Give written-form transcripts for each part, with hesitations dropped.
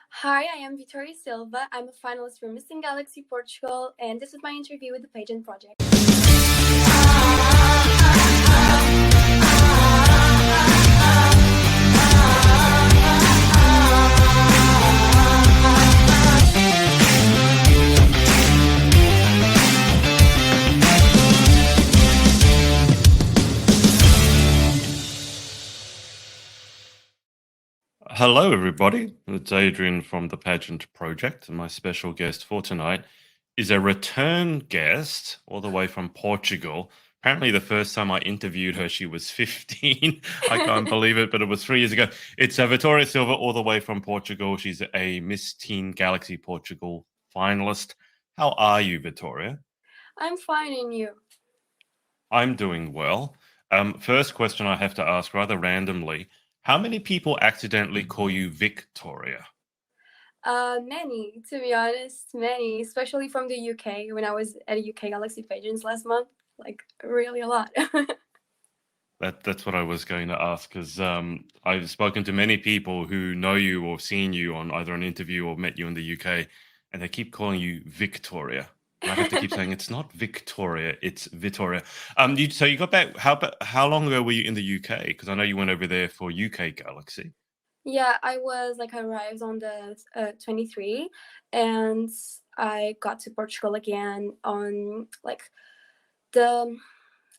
Hi, I am Vitoria Silva. I'm a finalist for Missing Galaxy Portugal, and this is my interview with the Pageant project. Hello, everybody. It's Adrian from the Pageant project, and my special guest for tonight is a return guest all the way from Portugal. Apparently, the first time I interviewed her, she was 15. I can't believe it, but it was 3 years ago. It's Vitoria Silva, all the way from Portugal. She's a Miss Teen Galaxy Portugal finalist. How are you, Vitoria? I'm fine, and you? I'm doing well. First question I have to ask rather randomly. How many people accidentally call you Victoria? Many, to be honest, many, especially from the UK when I was at UK Galaxy Pageants last month. Like, really a lot. That's what I was going to ask because I've spoken to many people who know you or seen you on either an interview or met you in the UK, and they keep calling you Victoria. And I have to keep saying it's not Victoria, it's Vitoria. So you got back. How long ago were you in the UK? Because I know you went over there for UK Galaxy. Yeah, I arrived on the 23, and I got to Portugal again on the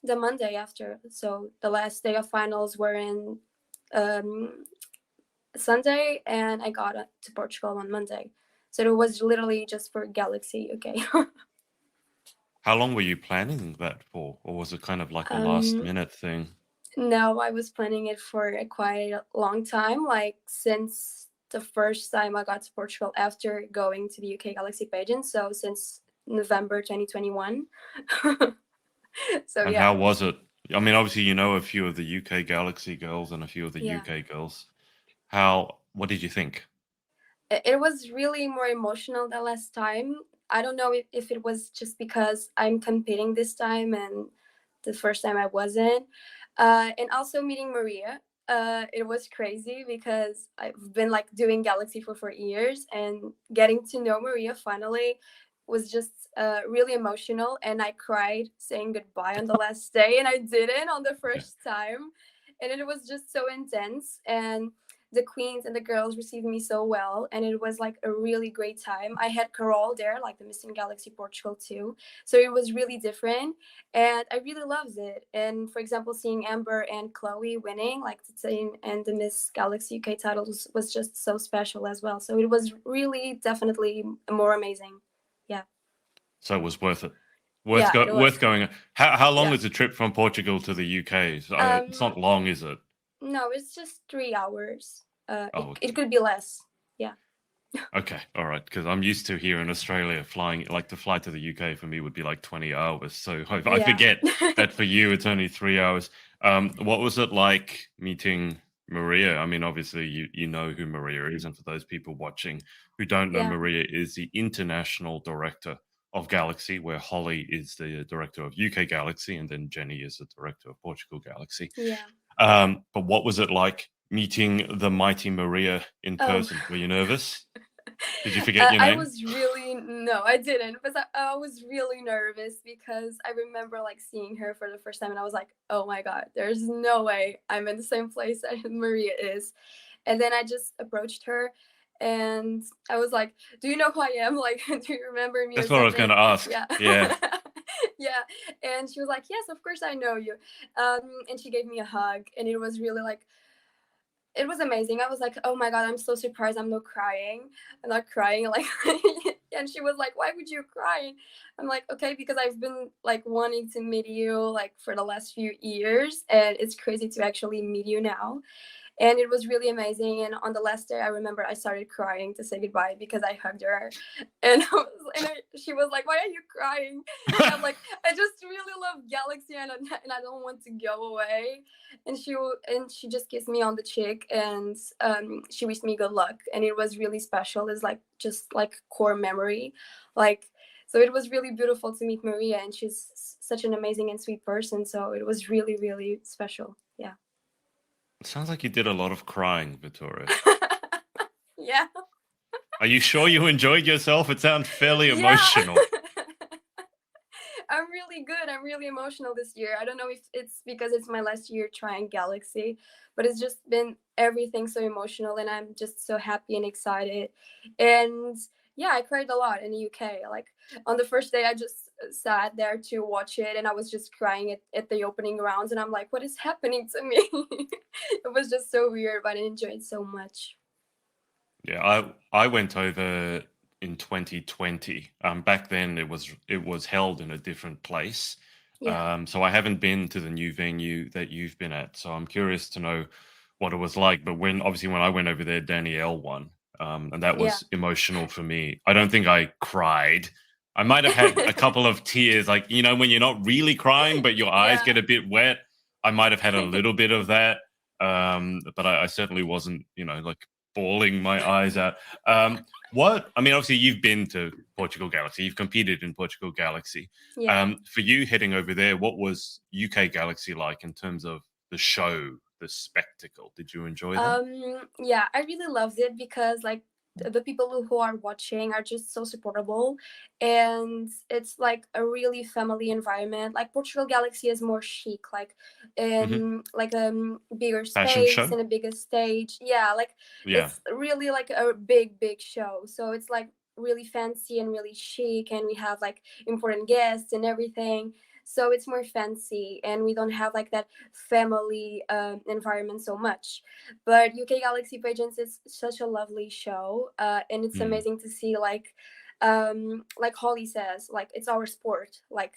the Monday after. So the last day of finals were in Sunday, and I got to Portugal on Monday. So it was literally just for Galaxy UK. How long were you planning that for, or was it kind of like a last um, minute thing? no, I was planning it for a quite long time, like since the first time I got to Portugal after going to the UK Galaxy pageant. So since November 2021. So And yeah, how was it? I mean, obviously you know a few of the UK Galaxy girls and a few of the yeah. UK girls. What did you think? It was really more emotional than last time. I don't know if it was just because I'm competing this time and the first time I wasn't. And also meeting Maria. It was crazy because I've been like doing Galaxy for 4 years, and getting to know Maria finally was just really emotional. And I cried saying goodbye on the last day, and I didn't on the first time. And it was just so intense. And the queens and the girls received me so well, and it was like a really great time. I had Carol there, like the Missing Galaxy Portugal too, so it was really different, and I really loved it. And for example, seeing Amber and Chloe winning like the team and the Miss Galaxy UK titles was just so special as well. So it was really definitely more amazing. Yeah. So it was worth it. Yeah, it Worth was. going. How long Yeah. is the trip from Portugal to the UK? It's um not long, is it? no, it's just 3 hours. Oh, It could be less. Yeah. okay, all right. Because I'm used to here in Australia flying. Like to fly to the UK for me would be like 20 hours. So I Yeah. forget that for you it's only 3 hours. What was it like meeting Maria? I mean, obviously you know who Maria is, and for those people watching who don't know, Yeah. Maria is the international director of Galaxy, where Holly is the director of UK Galaxy, and then Jenny is the director of Portugal Galaxy. Yeah. But what was it like meeting the mighty Maria in Um, person? Were you nervous? Did you forget your I name? was really no, I didn't, but I was really nervous because I remember like seeing her for the first time, and I was like, oh my god, there's no way I'm in the same place that Maria is. And then I just approached her, and I was like, "Do you know who I am? Like, do you remember me or That's what I was going something?" to ask. Yeah. Yeah. Yeah. And she was like, "Yes, of course I know you." And she gave me a hug, and it was really like it was amazing. I was like, oh my god, I'm so surprised I'm not crying. I'm not crying. Like, and she was like, why would you cry? I'm like, okay, because I've been like wanting to meet you like for the last few years, and it's crazy to actually meet you now. And it was really amazing. And on the last day, I remember I started crying to say goodbye because I hugged her, and she was like, "Why are you crying?" And I'm like, "I just really love Galaxy, and I don't want to go away." And she just kissed me on the cheek, and she wished me good luck, and it was really special. It's like just like core memory, like. So it was really beautiful to meet Maria, and she's such an amazing and sweet person. So it was really, really special. Yeah. It sounds like you did a lot of crying, Victoria. Yeah. Are you sure you enjoyed yourself? It sounds fairly Yeah. emotional. I'm really good. I'm really emotional this year. I don't know if it's because it's my last year trying Galaxy, but it's just been everything so emotional, and I'm just so happy and excited. And yeah, I cried a lot in the UK. Like on the first day, I just sat there to watch it, and I was just crying at the opening rounds, and I'm like, what is happening to me? It was just so weird, but I enjoyed so much. Yeah, I went over in 2020. Back then it was held in a different place. Yeah, So I haven't been to the new venue that you've been at. So I'm curious to know what it was like. But when I went over there, Danielle won, and that yeah. was emotional for me. I don't think I cried. I might have had a couple of tears, like when you're not really crying, but your eyes Yeah. get a bit wet. I might have had a little bit of that, but I certainly wasn't, like bawling my eyes out. What I mean, obviously, you've been to Portugal Galaxy, you've competed in Portugal Galaxy. Yeah. For you heading over there, what was UK Galaxy like in terms of the show, the spectacle? Did you enjoy that? Yeah, I really loved it because like the people who are watching are just so supportable, and it's like a really family environment. Like Portugal Galaxy is more chic, like Hmm. in like a bigger Fashion space show? and a bigger stage. Yeah, like Yeah. it's really like a big show. So it's like really fancy and really chic, and we have like important guests and everything. So it's more fancy, and we don't have like that family environment so much. But UK Galaxy Pageants is such a lovely show, and it's Mm. amazing to see like Holly says, like it's our sport. Like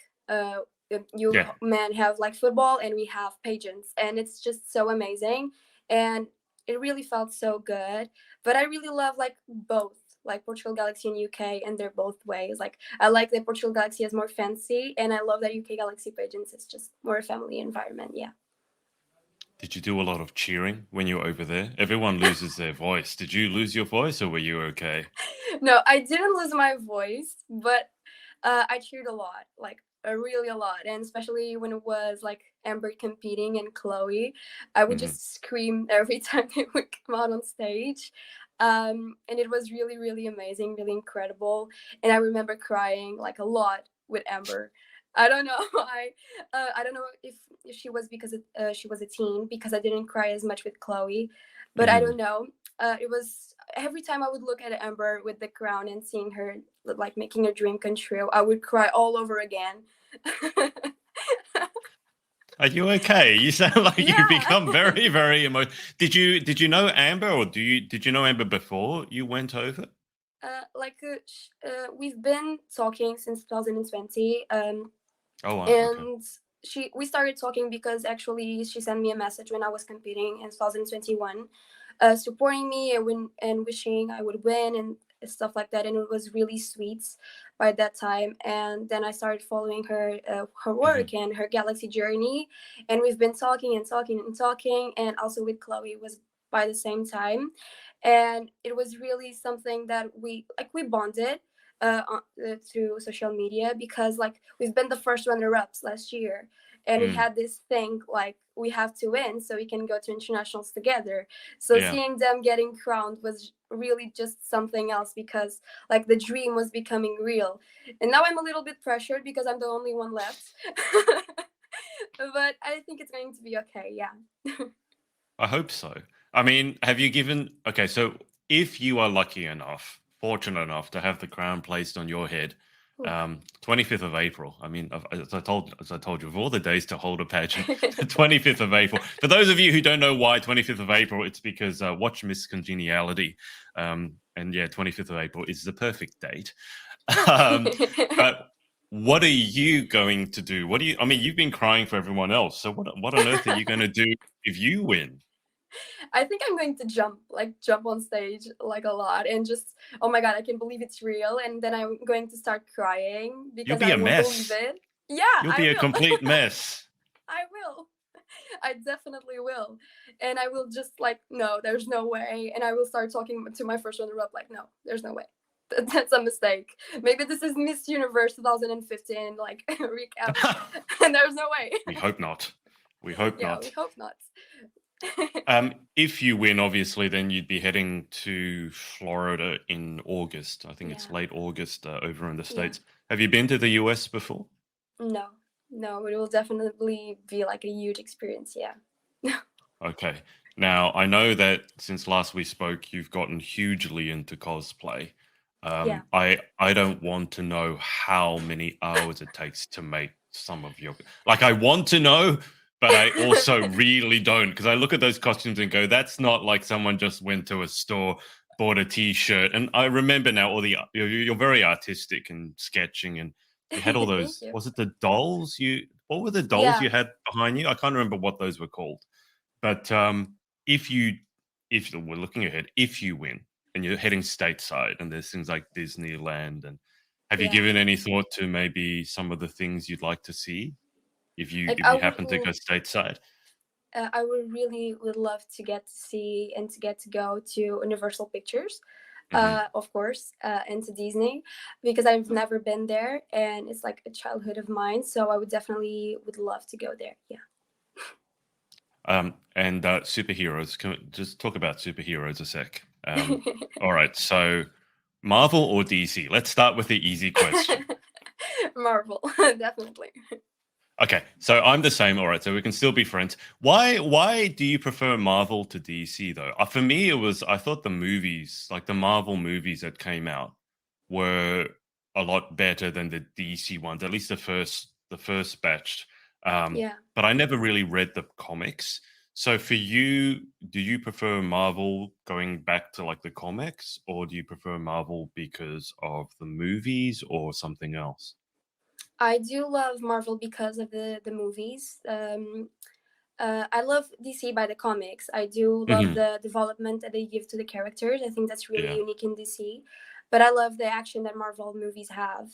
you Yeah. men have like football, and we have pageants, and it's just so amazing, and it really felt so good. But I really love like both, like Portugal Galaxy and UK, and they're both ways. Like I like that Portugal Galaxy is more fancy, and I love that UK Galaxy Pageants is just more a family environment. Yeah. Did you do a lot of cheering when you were over there? Everyone loses their voice. Did you lose your voice, or were you okay? No, I didn't lose my voice, but I cheered a lot, like really a lot, and especially when it was like Amber competing and Chloe, I would Hmm. just scream every time they would come out on stage, and it was really, really amazing, really incredible, and I remember crying like a lot with Amber. I don't know. I don't know if she was because she was a teen, because I didn't cry as much with Chloe, but I Hmm. don't know. It was every time I would look at Amber with the crown and seeing her like making a dream come true, I would cry all over again. Are you okay? You sound like you Yeah. become very, very emotional. Did you know Amber, or did you know Amber before you went over? We've been talking since 2020, Oh wow, okay. and we started talking because actually she sent me a message when I was competing in 2021, supporting me and wishing I would win and stuff like that, and it was really sweet by that time. And then I started following her Hmm. work and her Galaxy journey, and we've been talking and talking and talking, and also with Chloe was by the same time, and it was really something that we bonded through social media, because like we've been the first runner-ups last year, and we Mm, had this thing like we have to win so we can go to internationals together. So yeah. seeing them getting crowned was really just something else, because like the dream was becoming real, and now I'm a little bit pressured because I'm the only one left. But I think it's going to be okay. Yeah. I hope so. I mean, have you given okay, so if you are lucky enough, fortunate enough to have the crown placed on your head, Ooh. 25th of April. I mean, as I told you, of all the days to hold a pageant, the 25th of April. For those of you who don't know why 25th of April, it's because watch Miss Congeniality. And yeah, 25th of April is the perfect date. Um, but what are you going to do? I mean, you've been crying for everyone else. So what on earth are you going to do if you win? I think I'm going to jump on stage like a lot, and just, oh my god, I can't believe it's real. And then I'm going to start crying You'll because be I a won't believe mess. it. Yeah, You'll I be a will. complete mess. I will. I definitely will. And I will just like, no, there's no way. And I will start talking to my first runner up like, no, there's no way. That's a mistake. Maybe this is Miss Universe 2015, like recap. And there's no way. We hope not. We hope Yeah, we not. hope not. If you win, obviously, then you'd be heading to Florida in August. I think it's Yeah, late August over in the yeah. States. Have you been to the US before? No, no, it will definitely be like a huge experience. Yeah. Okay. Now, I know that since last we spoke, you've gotten hugely into cosplay. Yeah. I don't want to know how many hours it takes to make some of your like I want to know, but I also really don't because I look at those costumes and go, that's not like someone just went to a store, bought a t-shirt. And I remember now all the you're very artistic and sketching and you had all Thank those, you. was it the dolls you what were the dolls Yeah. you had behind you? I can't remember what those were called. But if you, if we're looking ahead, if you win and you're heading stateside, and there's things like Disneyland, and have you Yeah. given any thought to maybe some of the things you'd like to see Like if you happen to go stateside? I would really would love to get to see and to get to go to Universal Pictures, Hmm. of course, and to Disney because I've never been there and it's like a childhood of mine. So I would definitely would love to go there. Yeah. And superheroes. Can we just talk about superheroes a sec? All right, so Marvel or DC? Let's start with the easy question. Marvel, definitely. Okay, so I'm the same. All right, so we can still be friends. Why do you prefer Marvel to DC though? For me, it was I thought the movies, like the Marvel movies that came out, were a lot better than the DC ones. At least the first batch. Yeah. But I never really read the comics. So for you, do you prefer Marvel going back to like the comics, or do you prefer Marvel because of the movies or something else? I do love Marvel because of the movies. I love DC by the comics. I do love Hmm. the development that they give to the characters. I think that's really Yeah, unique in DC. But I love the action that Marvel movies have,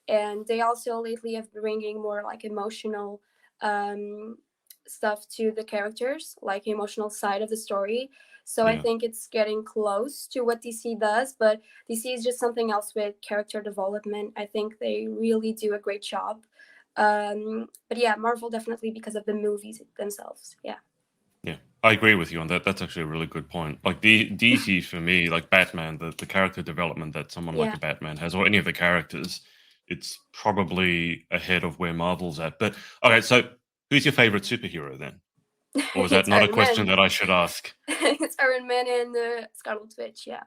and they also lately have been bringing more like emotional um, stuff to the characters, like emotional side of the story. So I yeah. think it's getting close to what DC does, but DC is just something else with character development. I think they really do a great job. But yeah, Marvel definitely because of the movies themselves. Yeah. Yeah, I agree with you on that. That's actually a really good point. Like DC for me, like Batman, the character development that someone like Yeah. a Batman has, or any of the characters, it's probably ahead of where Marvel's at. But okay, so who's your favorite superhero then? Or is that It's not a Iron question Man. that I should ask? It's Iron Man and Scarlet Witch. Yeah.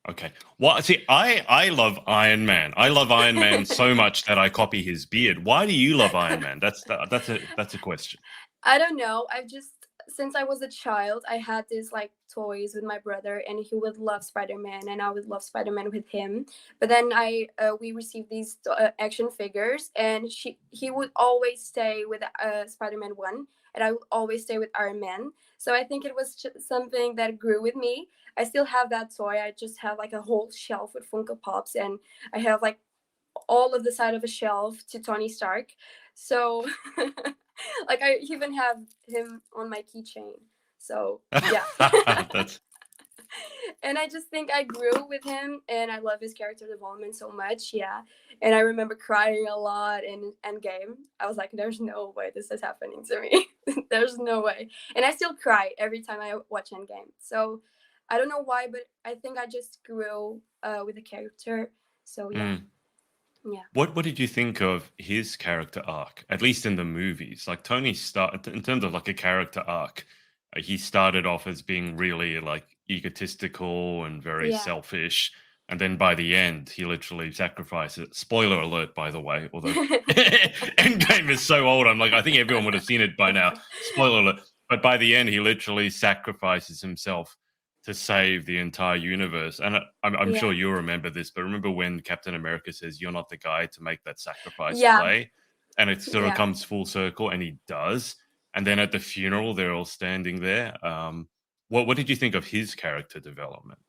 Okay. Well, see, I love Iron Man. I love Iron Man so much that I copy his beard. Why do you love Iron Man? That's a question. I don't know. I've just since I was a child, I had these like toys with my brother, and he would love Spider Man, and I would love Spider Man with him. But then I we received these action figures, and he would always stay with Spider Man one, and I would always stay with Iron Man. So I think it was something that grew with me. I still have that toy. I just have like a whole shelf with Funko Pops, and I have like all of the side of a shelf to Tony Stark. So, like, I even have him on my keychain. So, yeah. That's And I just think I grew with him and I love his character development so much. Yeah. And I remember crying a lot in Endgame. I was like, there's no way this is happening to me. There's no way. And I still cry every time I watch Endgame. So, I don't know why, but I think I just grew with the character. So, yeah. mm. Yeah. What did you think of his character arc? At least in the movies, like Tony start in terms of like a character arc, he started off as being really like egotistical and very Yeah. selfish, and then by the end, he literally sacrifices. Spoiler alert, by the way. Although Endgame is so old, I'm like I think everyone would have seen it by now. Spoiler alert. But by the end, he literally sacrifices himself to save the entire universe. And I'm Yeah. sure you'll remember this, but remember when Captain America says, "You're not the guy to make that sacrifice, Yeah. Clay," and it sort of Yeah. comes full circle, and he does. And then at the funeral, they're all standing there. What did you think of his character development?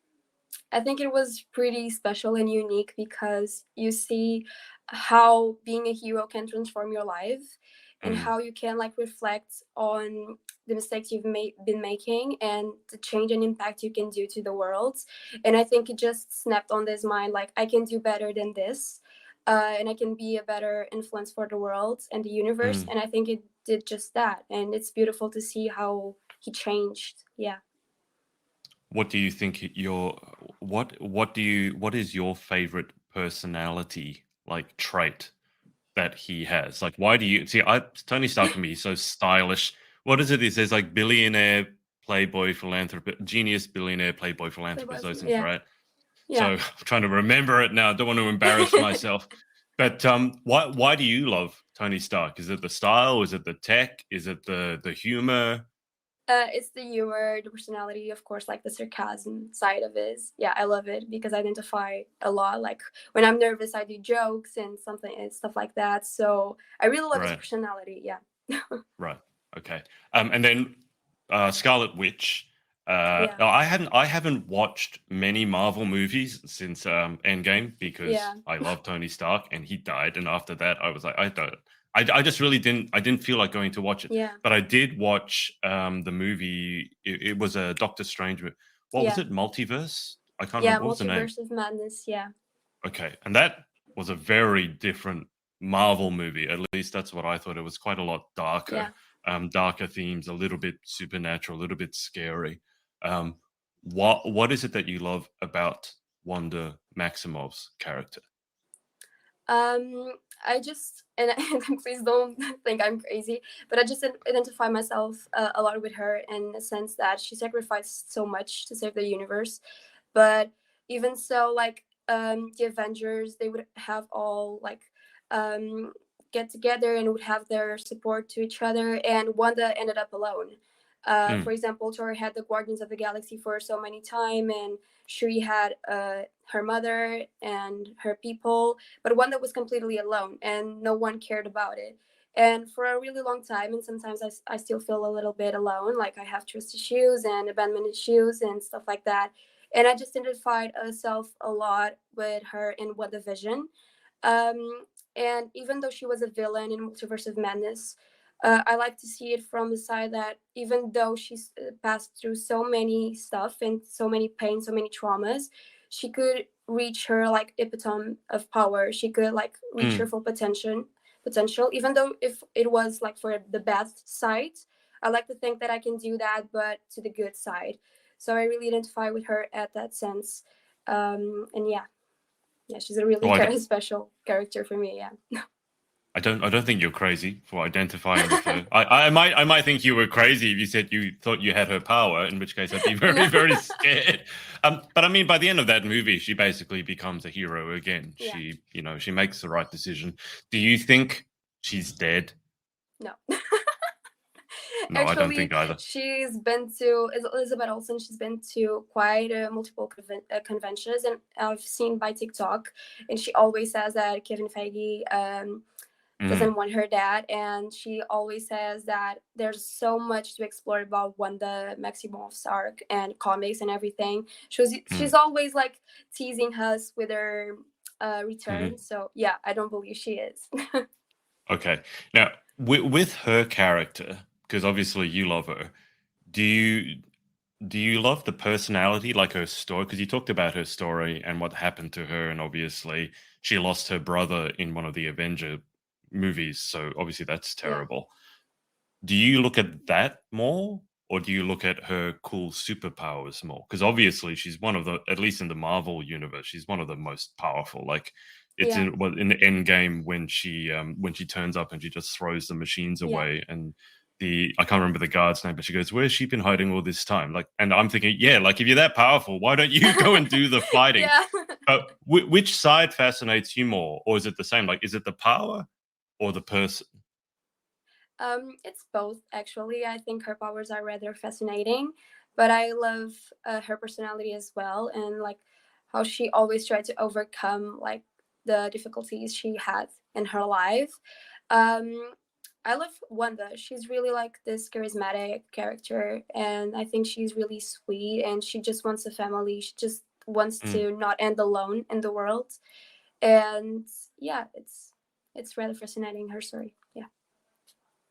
I think it was pretty special and unique because you see how being a hero can transform your life and Mm, how you can like reflect on the mistakes you've been making and the change and impact you can do to the world. And I think it just snapped on this mind like I can do better than this. And I can be a better influence for the world and the universe. mm, And I think it did just that. And it's beautiful to see how he changed. Yeah. What do you think your what is your favorite personality like trait that he has? Like, why do you see? Tony Stark for me, he's so stylish. What is it? He says like billionaire, playboy, philanthropist, genius, billionaire, playboy, philanthropist. Those things, Yeah. right? So Yeah. I'm trying to remember it now. I don't want to embarrass myself. But why do you love Tony Stark? Is it the style? Is it the tech? Is it the humor? It's the humor, the personality, of course, like the sarcasm side of it. Yeah, I love it because I identify a lot. Like when I'm nervous, I do jokes and something and stuff like that. So I really love his Right. personality. Yeah. Right. Okay. And then Scarlet Witch. Yeah. No, I haven't watched many Marvel movies since Endgame because Yeah. I love Tony Stark and he died. And after that, I was like, I don't. I just really didn't feel like going to watch it. Yeah. But I did watch the movie. It was a Doctor Strange. What was Yeah. it? Multiverse? I can't Yeah. remember. What was the name? Multiverse of Madness. Yeah. Okay, and that was a very different Marvel movie. At least that's what I thought. It was quite a lot darker, Yeah. darker themes, a little bit supernatural, a little bit scary. Um, what is it that you love about Wanda Maximoff's character? I just and please don't think I'm crazy, but I just identify myself a lot with her in the sense that she sacrificed so much to save the universe. But even so, like the Avengers, they would have all like um, get together and would have their support to each other, and Wanda ended up alone. For Mm, example, Thor had the Guardians of the Galaxy for so many time, and Shuri had her mother and her people, but one that was completely alone and no one cared about it. And for a really long time, and sometimes I still feel a little bit alone, like I have trust issues and abandonment issues and stuff like that. And I just identified myself a lot with her in What the Vision. And even though she was a villain in Multiverse of Madness, I like to see it from the side that even though she's passed through so many stuff and so many pain, so many traumas, she could reach her like epitome of power. She could like reach her mm. full potential, even though if it was like for the bad side. I like to think that I can do that, but to the good side. So I really identify with her at that sense. And yeah, she's a really Oh, special character for me. Yeah. I don't think you're crazy for identifying with her. I might think you were crazy if you said you thought you had her power, in which case I'd be very, No. very scared. But I mean, by the end of that movie, she basically becomes a hero again. Yeah. She makes the right decision. Do you think she's dead? No. No, I don't Actually, think either. she's been to Elizabeth Olsen. She's been to quite multiple conventions, and I've seen by TikTok, and she always says that Kevin Feige Mm, doesn't want her dead, and she always says that there's so much to explore about Wanda Maximoff's arc and comics and everything. She's mm, always like teasing us with her return. mhm. So yeah, I don't believe she is. Okay. Now, with her character, because obviously you love her, do you do you love the personality, like her story? Because you talked about her story and what happened to her, and obviously she lost her brother in one of the Avenger movies, so obviously that's Yeah. terrible. Do you look at that more, or do you look at her cool superpowers more? Because obviously she's one of the, at least in the Marvel universe, she's one of the most powerful. Like it's Yeah. in the end game when she turns up and she just throws the machines Yeah. away and I can't remember the guard's name, but she goes, "Where's she been hiding all this time?" Like, and I'm thinking, yeah, like if you're that powerful, why don't you go and do the fighting? Yeah. But which side fascinates you more, or is it the same? Like, is it the power or the person? It's both actually. I think her powers are rather fascinating, but I love her personality as well, and like how she always tried to overcome like the difficulties she had in her life. Um, I love Wanda. She's really like this charismatic character, and I think she's really sweet, and she just wants a family. She just wants Mm. to not end alone in the world, and yeah, it's rather fascinating her story. Yeah.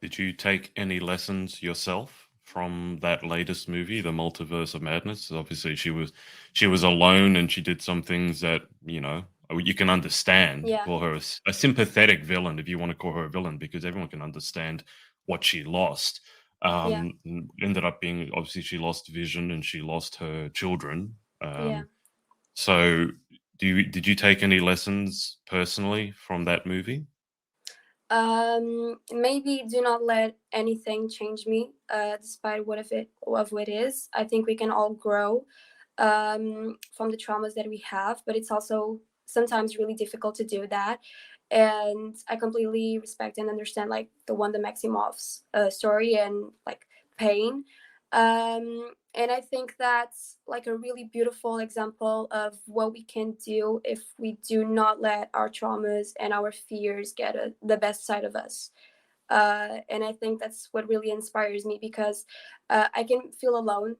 Did you take any lessons yourself from that latest movie, The Multiverse of Madness? Obviously, she was alone and she did some things that you can understand. Yeah. Call her a sympathetic villain if you want to call her a villain, because everyone can understand what she lost. Yeah. Ended up being, obviously, she lost vision and she lost her children. Yeah. So did you take any lessons personally from that movie? Maybe do not let anything change me, despite what it is. I think we can all grow from the traumas that we have, but it's also sometimes really difficult to do that. And I completely respect and understand like the Wanda Maximoff's story and like pain. And I think that's like a really beautiful example of what we can do if we do not let our traumas and our fears get the best side of us. And I think that's what really inspires me because I can feel alone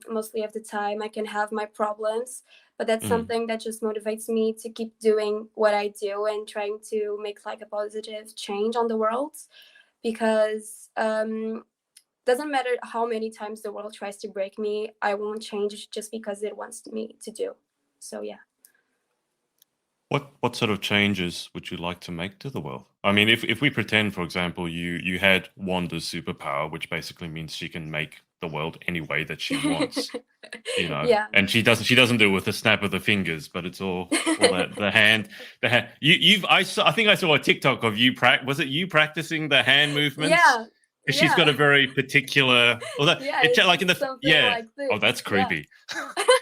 mostly of the time. I can have my problems, but that's Mm. something that just motivates me to keep doing what I do and trying to make like a positive change on the world. Because doesn't matter how many times the world tries to break me, I won't change just because it wants me to do. So yeah. What sort of changes would you like to make to the world? I mean, if we pretend, for example, you had Wanda's superpower, which basically means she can make the world any way that she wants, Yeah. and she doesn't do it with a snap of the fingers, but it's all that the hand. I think I saw a TikTok of you was it you practicing the hand movements? Yeah. 'Cause she's Yeah. got a very particular, although Yeah, it's it's like in the something yeah. like Oh, this. that's Yeah. creepy.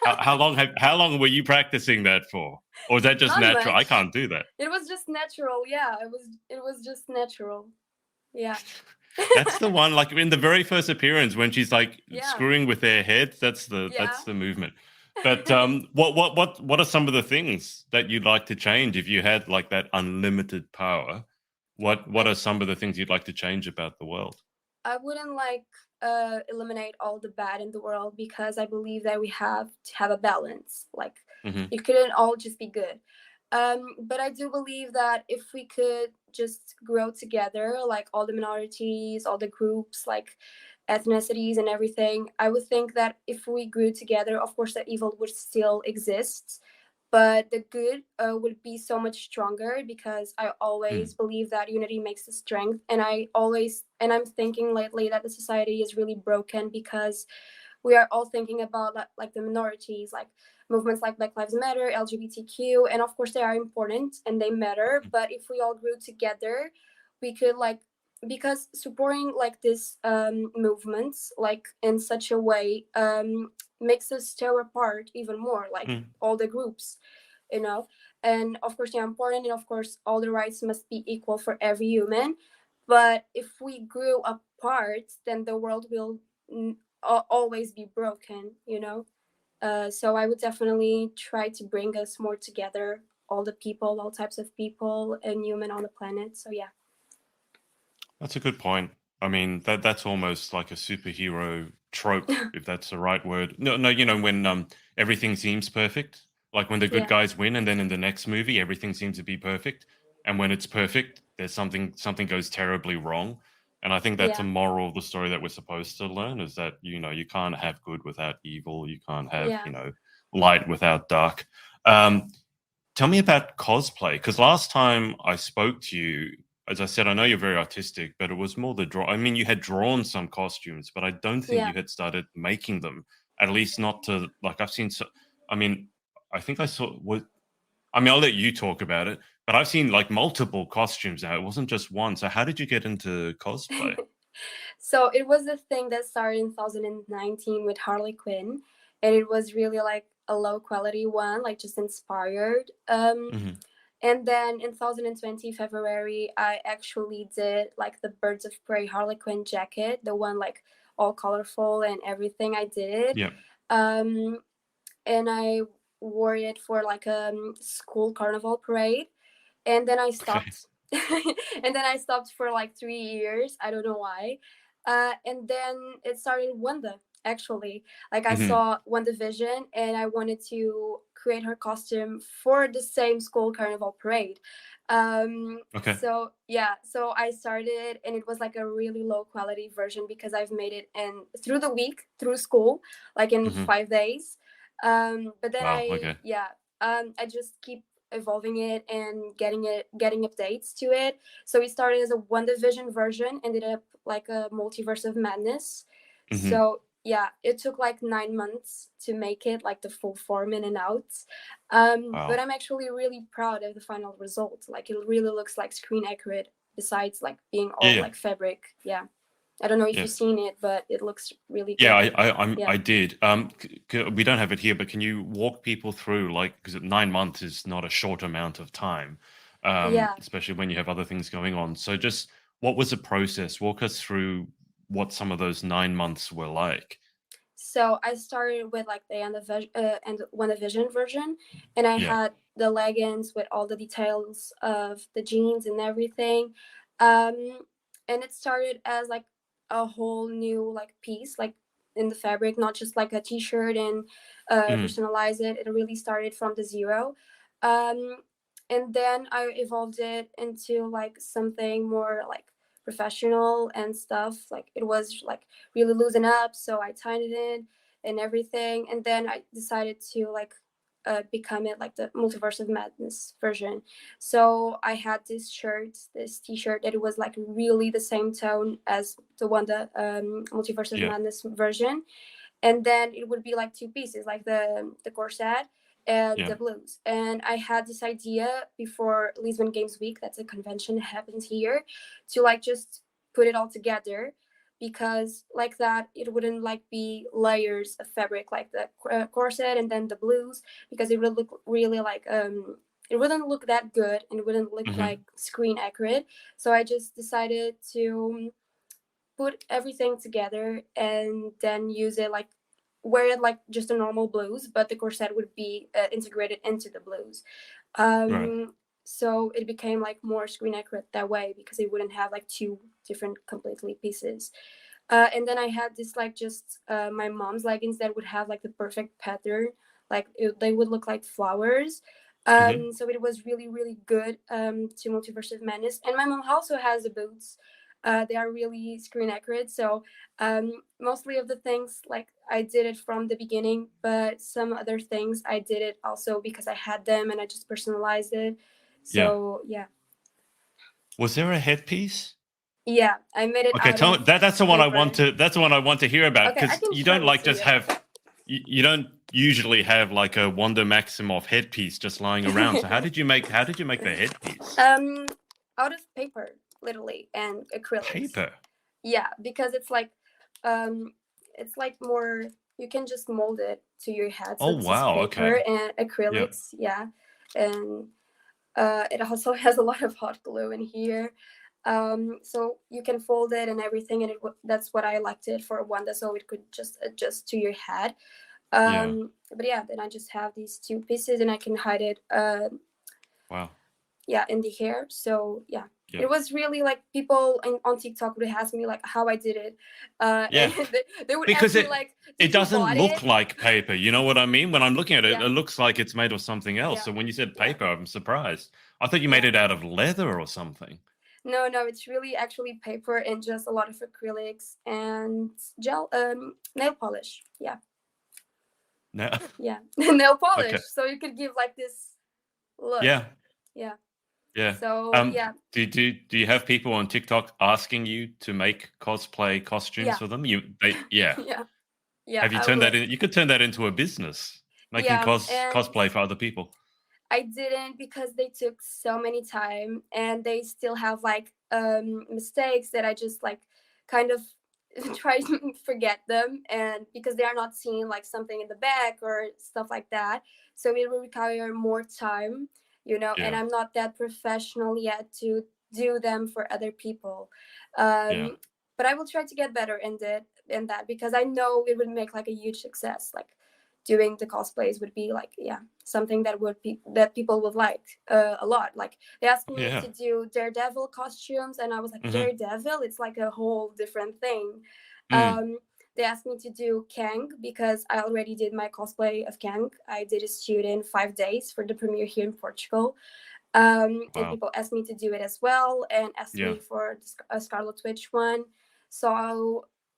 How long were you practicing that for? Or is that just Not natural? I much. can't do that. It was just natural. Yeah, it was just natural. Yeah. That's the one, like in the very first appearance when she's like Yeah. screwing with their heads. That's the Yeah. that's the movement. But what are some of the things that you'd like to change if you had like that unlimited power? What I are some of the things you'd like to change about the world? I wouldn't like eliminate all the bad in the world because I believe that we have to have a balance. Like Hmm. it couldn't all just be good. But I do believe that if we could just grow together, like all the minorities, all the groups, like ethnicities and everything, I would think that if we grew together, of course, the evil would still exist, but the good would be so much stronger because I always Mm. believe that unity makes the strength. And I'm thinking lately that the society is really broken because we are all thinking about like the minorities, like movements like Black Lives Matter, LGBTQ, and of course they are important and they matter. But if we all grew together, we could like because supporting like this movements like in such a way makes us tear apart even more, like Mm. all the groups, you know. And of course they're important, and of course all the rights must be equal for every human. But if we grew apart, then the world will always be broken, you know. So I would definitely try to bring us more together, all the people, all types of people and human on the planet. So yeah. That's a good point. I mean, that's almost like a superhero trope, if that's the right word. No, no, when everything seems perfect, like when the good Yeah. guys win, and then in the next movie everything seems to be perfect, and when it's perfect, there's something goes terribly wrong. And I think that's a Yeah. moral of the story that we're supposed to learn, is that you can't have good without evil, you can't have Yeah. light without dark. Um, Tell me about cosplay, because last time I spoke to you, as I said, I know you're very artistic, but it was more the draw. I mean, you had drawn some costumes, but I don't think Yeah. you had started making them. At least not to like I've seen. So, I mean, I think I saw. What I mean, I'll let you talk about it, but I've seen like multiple costumes now. It wasn't just one. So, how did you get into cosplay? So it was a thing that started in 2019 with Harley Quinn, and it was really like a low quality one, like just inspired. Hmm. And then in 2020 February, I actually did like the Birds of Prey Harley Quinn jacket, the one like all colorful and everything. I did it, Yeah. um, and I wore it for like a school carnival parade, and then I Okay. stopped. And then I stopped for like 3 years. I don't know why. And then it started Wanda. Actually, like I Hmm. saw WandaVision, and I wanted to create her costume for the same school carnival parade. Okay. So yeah, so I started, and it was like a really low quality version because I've made it in through the week through school, like in Hmm. 5 days. But then Wow. Okay. I just keep evolving it and getting updates to it. So it started as a WandaVision version, ended up like a multiverse of madness. Hmm. So yeah, it took like 9 months to make it like the full form in and out. But Wow. I'm actually really proud of the final result. Like it really looks like screen accurate, besides like being all Yeah. like fabric. Yeah, I don't know if Yeah. you've seen it, but it looks really Yeah, good. Yeah. I did. We don't have it here, but can you walk people through, like, because 9 months is not a short amount of time, Yeah. especially when you have other things going on. So, just what was the process? Walk us through what some of those 9 months were like. So I started with like the and WandaVision version, and I Yeah. had the leggings with all the details of the jeans and everything. Um, and it started as like a whole new like piece, like in the fabric, not just like a t-shirt and Mm, personalize it. It really started from the zero. Um, and then I evolved it into like something more like professional and stuff. Like it was like really loosen up, so I tightened it and everything, and then I decided to like become it like the multiverse of madness version. So I had this t-shirt that it was like really the same tone as the one, the multiverse of yeah. madness version, and then it would be like two pieces, like the corset and Yeah. the blues. And I had this idea before Lisbon Games Week, that's a convention that happens here, to like just put it all together, because like that it wouldn't like be layers of fabric, like the corset and then the blues, because it would look really like it wouldn't look that good and it wouldn't look Hmm. like screen accurate. So I just decided to put everything together and then use it like wear it like just a normal blues, but the corset would be integrated into the blues. Right. So it became like more screen accurate that way, because it wouldn't have like two different completely pieces. And then I had this like just my mom's leggings that would have like the perfect pattern, like they would look like flowers. Hmm. So it was really really good to Multiverse of Madness. And my mom also has the boots. They are really screen accurate. So mostly of the things like I did it from the beginning, but some other things I did it also because I had them and I just personalized it. Yeah. So yeah, Was there a headpiece? yeah, I made it Okay, out tell me of that. That's the one I want paper. to. That's the one I want to hear about, Okay, I because can you show don't it like to just you. have. You don't usually have like a Wanda Maximoff headpiece just lying around. So how did you make? How did you make the headpiece? um Out of paper, literally, and acrylics. Paper. Yeah, because um it's like more, you can just mold it to your head, so Oh it's just wow. paper Okay. and Yeah. acrylics. Yeah. And it also has a lot of hot glue in here. So you can fold it and everything, and that's what I liked it for Wanda, so it could just adjust to your head. Yeah. But yeah, then I just have these two pieces and I can hide it Wow. yeah, in the hair. So yeah, Yeah. it was really like people on TikTok would ask me like how I did it, and Yeah. they would Because ask me like, it did you doesn't bought look it? like paper. You know what I mean? When I'm looking at it, Yeah, it looks like it's made of something else. yeah, So when you said yeah, paper, I'm surprised. I thought you made yeah. it out of leather or something. No, no, it's really actually paper and just a lot of acrylics and gel, nail polish. Yeah, No. yeah, nail Okay. polish. So you could give like this look. Yeah. Yeah. Yeah. So yeah, Do you have people on TikTok asking you to make cosplay costumes yeah, for them? Yeah. yeah, yeah. Have you I turned that would. in? You could turn that into a business, making Yeah, and cosplay for other people. I didn't because they took so many time and they still have like mistakes that I just like kind of try to forget them, and because they are not seeing like something in the back or stuff like that, so it will require more time, and Yeah. I'm not that professional yet to do them for other people. Yeah. But I will try to get better in that, because I know it would make like a huge success. Like doing the cosplays would be like, yeah, something that people would like a lot. Like they asked me Yeah. to do Daredevil costumes, and I was like, Hmm. Daredevil, it's like a whole different thing. Mm. um they asked me to do Kang because I already did my cosplay of Kang. I did a shoot in 5 days for the premiere here in Portugal. And Wow. people asked me to do it as well, and asked Yeah. me for a Scarlet Witch one. So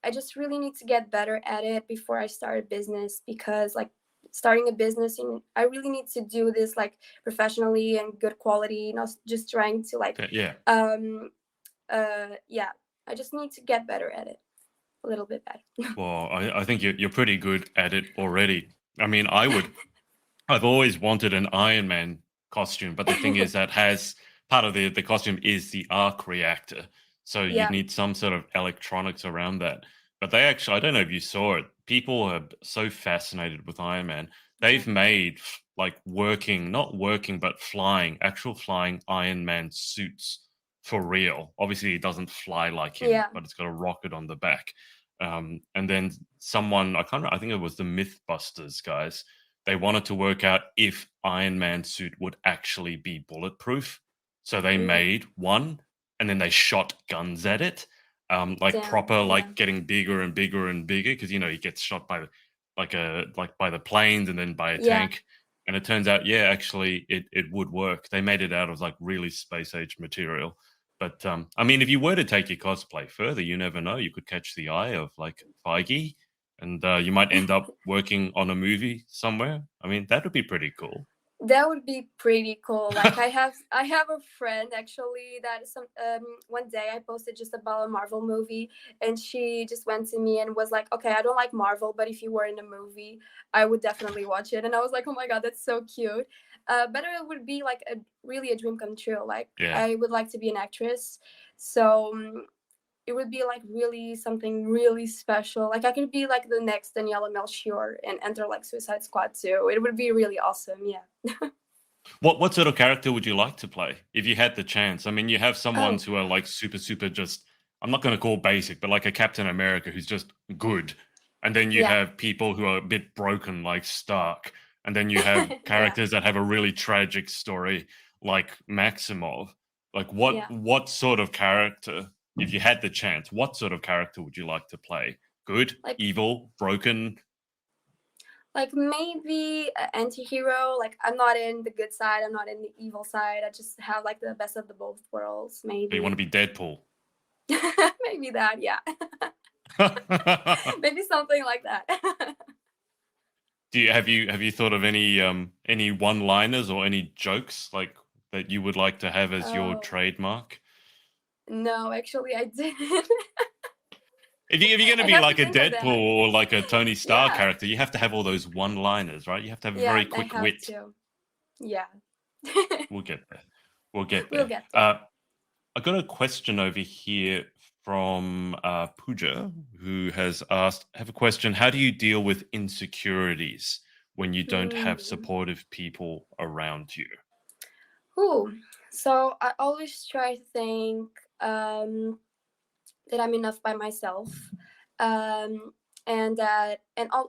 I just really need to get better at it before I start a business, because like starting a business, and I really need to do this like professionally and good quality, not just trying to like Yeah. um yeah, I just need to get better at it, a little bit better. Well, I think you're pretty good at it already. I mean, I've always wanted an Iron Man costume, but the thing is that has part of the costume is the arc reactor. So you'd Yeah, need some sort of electronics around that. But they actually, I don't know if you saw it, people are so fascinated with Iron Man. yeah, They've made like working, not working, but flying, actual flying Iron Man suits for real. Obviously, it doesn't fly like him, yeah. but it's got a rocket on the back. And then someone, I can't remember, I think it was the Mythbusters guys, they wanted to work out if Iron Man suit would actually be bulletproof. So they Mm, made one and then they shot guns at it. Like damn, proper, yeah, like getting bigger and bigger and bigger because he gets shot by like by the planes and then by a yeah. tank. And it turns out, yeah, actually it would work. They made it out of like really space age material. But I mean, if you were to take your cosplay further, you never know. You could catch the eye of like Feige and you might end up working on a movie somewhere. I mean, that would be pretty cool. That would be pretty cool. Like I have a friend actually that some one day I posted just about a Marvel movie, and she just went to me and was like, "Okay, I don't like Marvel, but if you were in a movie, I would definitely watch it." And I was like, "Oh my god, that's so cute." But it would be like a really a dream come true. Like Yeah. I would like to be an actress, so it would be like really something really special. Like I could be like the next Daniela Melchior and enter like Suicide Squad too. It would be really awesome. Yeah. What sort of character would you like to play if you had the chance? I mean, you have some Oh, ones who are like super just I'm not going to call basic, but like a Captain America who's just good. And then you yeah, have people who are a bit broken like Stark. And then you have yeah, characters that have a really tragic story like Maximov. Like yeah. what sort of character, if you had the chance, what sort of character would you like to play? Good, Like evil, broken? like maybe an anti-hero. Like I'm not in the good side, I'm not in the evil side. I just have like the best of the both worlds, You want to maybe. be Deadpool? Maybe that, yeah. Maybe something like that. Have you thought of any one-liners or any jokes like that you would like to have as your Oh, trademark? no, actually I didn't. If you're going to I be have to like a think of Deadpool that. or like a Tony Stark Yeah. character, you have to have all those one-liners, right? You have to have a Yeah, very I quick have wit. to. Yeah. We'll get there. We'll get We'll there. get there. I got a question over here from Pooja, who has asked, I have a question. How do you deal with insecurities when you don't have Hmm. supportive people around you? Ooh. So I always try to think um, that I'm enough by myself, and that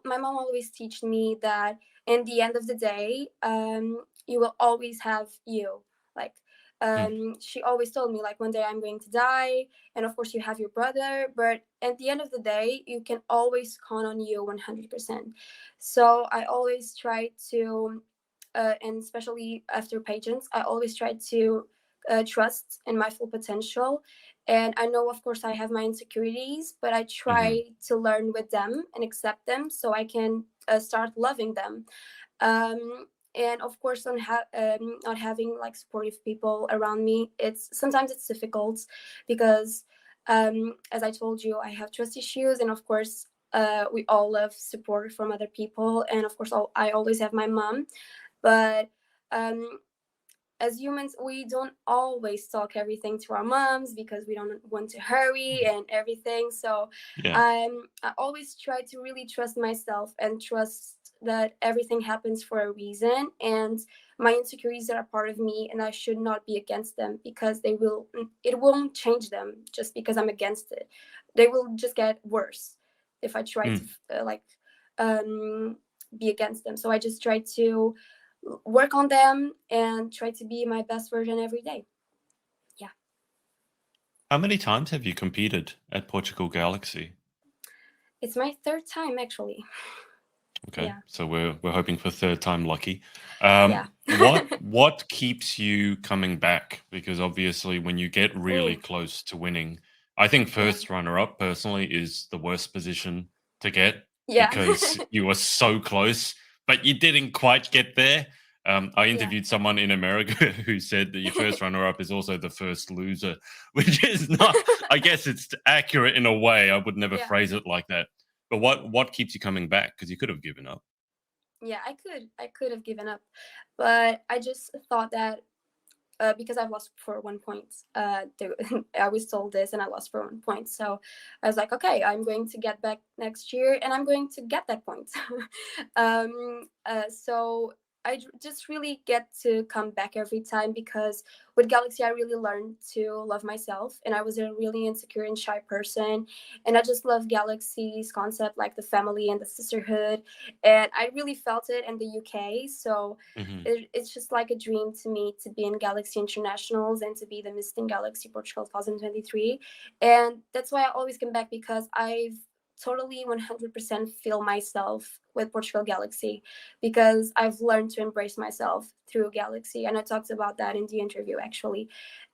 my mom always teach me that in the end of the day, you will always have you. Like Hmm. she always told me like one day I'm going to die, and of course you have your brother, but at the end of the day you can always count on you 100%. So I always try to and especially after pageants, I always try to trust in my full potential. And I know, of course, I have my insecurities, but I Hmm. try to learn with them and accept them so I can start loving them. And of course, not having like supportive people around me, it's sometimes it's difficult because, as I told you, I have trust issues, and of course, we all love support from other people, and of course, I always have my mom, but um, as humans, we don't always talk everything to our moms because we don't want to hurry and everything. So Yeah. I always try to really trust myself and trust that everything happens for a reason. And my insecurities are a part of me, and I should not be against them because it won't change them just because I'm against it. They will just get worse if I try to Mm. um, be against them. So I just try to work on them and try to be my best version every day. Yeah. How many times have you competed at Portugal Galaxy? It's my third time actually. Okay, Yeah. so we're hoping for third time lucky. Yeah. What keeps you coming back? Because obviously, when you get really Oh, close to winning, I think yeah. first runner up personally is the worst position to get Yeah. because you were so close, but you didn't quite get there. I Yeah. interviewed someone in America who said that your first runner-up is also the first loser, which is not. I guess it's accurate in a way. I would never Yeah. phrase it like that. But what keeps you coming back? Because you could have given up. Yeah, I could have given up, but I just thought that because I've lost for 1 point. I was told this, and I lost for 1 point. So I was like, okay, I'm going to get back next year, and I'm going to get that point. So just really get to come back every time, because with Galaxy, I really learned to love myself, and I was a really insecure and shy person, and I just love Galaxy's concept, like the family and the sisterhood, and I really felt it in the UK. So Hmm. it's just like a dream to me to be in Galaxy Internationals and to be the Miss Teen Galaxy Portugal 2023. And that's why I always come back, because I've totally 100% feel myself with Portugal Galaxy, because I've learned to embrace myself through Galaxy. And I talked about that in the interview, actually.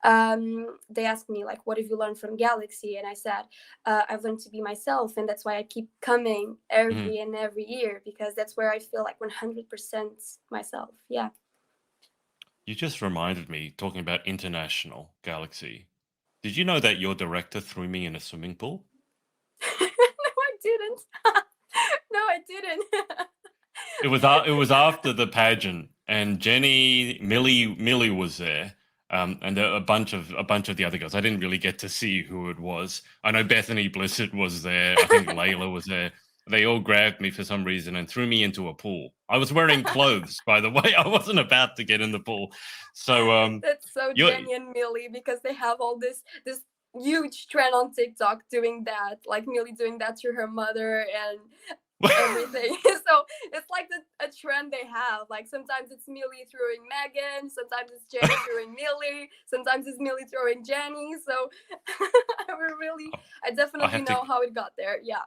They asked me, like, what have you learned from Galaxy? And I said, I've learned to be myself. And that's why I keep coming Hmm. every year, because that's where I feel like 100% myself. Yeah. You just reminded me, talking about international Galaxy. Did you know that your director threw me in a swimming pool? No, I didn't. No, I didn't. It was after the pageant, and Jenny Millie was there, and a bunch of the other girls. I didn't really get to see who it was. I know Bethany Blissett was there. I think Layla was there. They all grabbed me for some reason and threw me into a pool. I was wearing clothes, by the way. I wasn't about to get in the pool. So That's so you Jenny and Millie, because they have all this huge trend on TikTok doing that, like Millie doing that to her mother and everything. So it's like a trend they have. Like sometimes it's Millie throwing Megan, sometimes it's Jenny throwing Millie, sometimes it's Millie throwing Jenny. So I I definitely have to know how it got there. Yeah.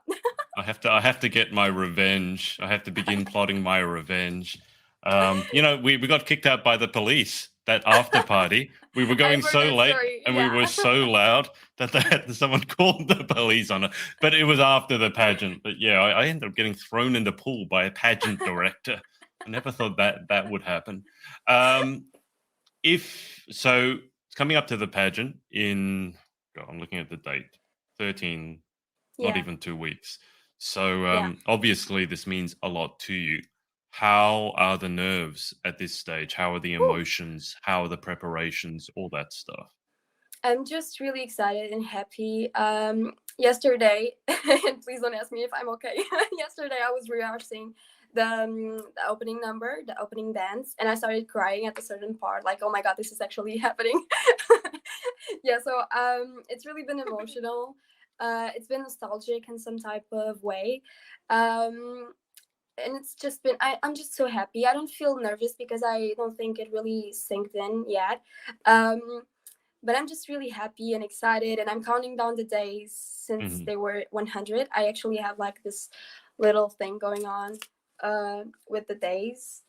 I have to get my revenge. I have to begin plotting my revenge. We got kicked out by the police that after party. We were I've going heard so that late story. and we Yeah. were so loud that someone called the police on it. But it was after the pageant. But yeah, I ended up getting thrown in the pool by a pageant director. I never thought that would happen. Um, if so, it's coming up to the pageant in. God, I'm looking at the date. 13, not Yeah. even 2 weeks. So Yeah. obviously, this means a lot to you. How are the nerves at this stage? How are the Whew. emotions? How are the preparations? All that stuff. I'm just really excited and happy. Yesterday, and please don't ask me if I'm okay. Yesterday, I was rehearsing the opening number, the opening dance, and I started crying at a certain part. Like, oh my god, this is actually happening. Yeah, so it's really been emotional. It's been nostalgic in some type of way. And it's just been I'm just so happy. I don't feel nervous because I don't think it really synced in yet. Um, but I'm just really happy and excited, and I'm counting down the days since Hmm. they were 100. I actually have like this little thing going on with the days.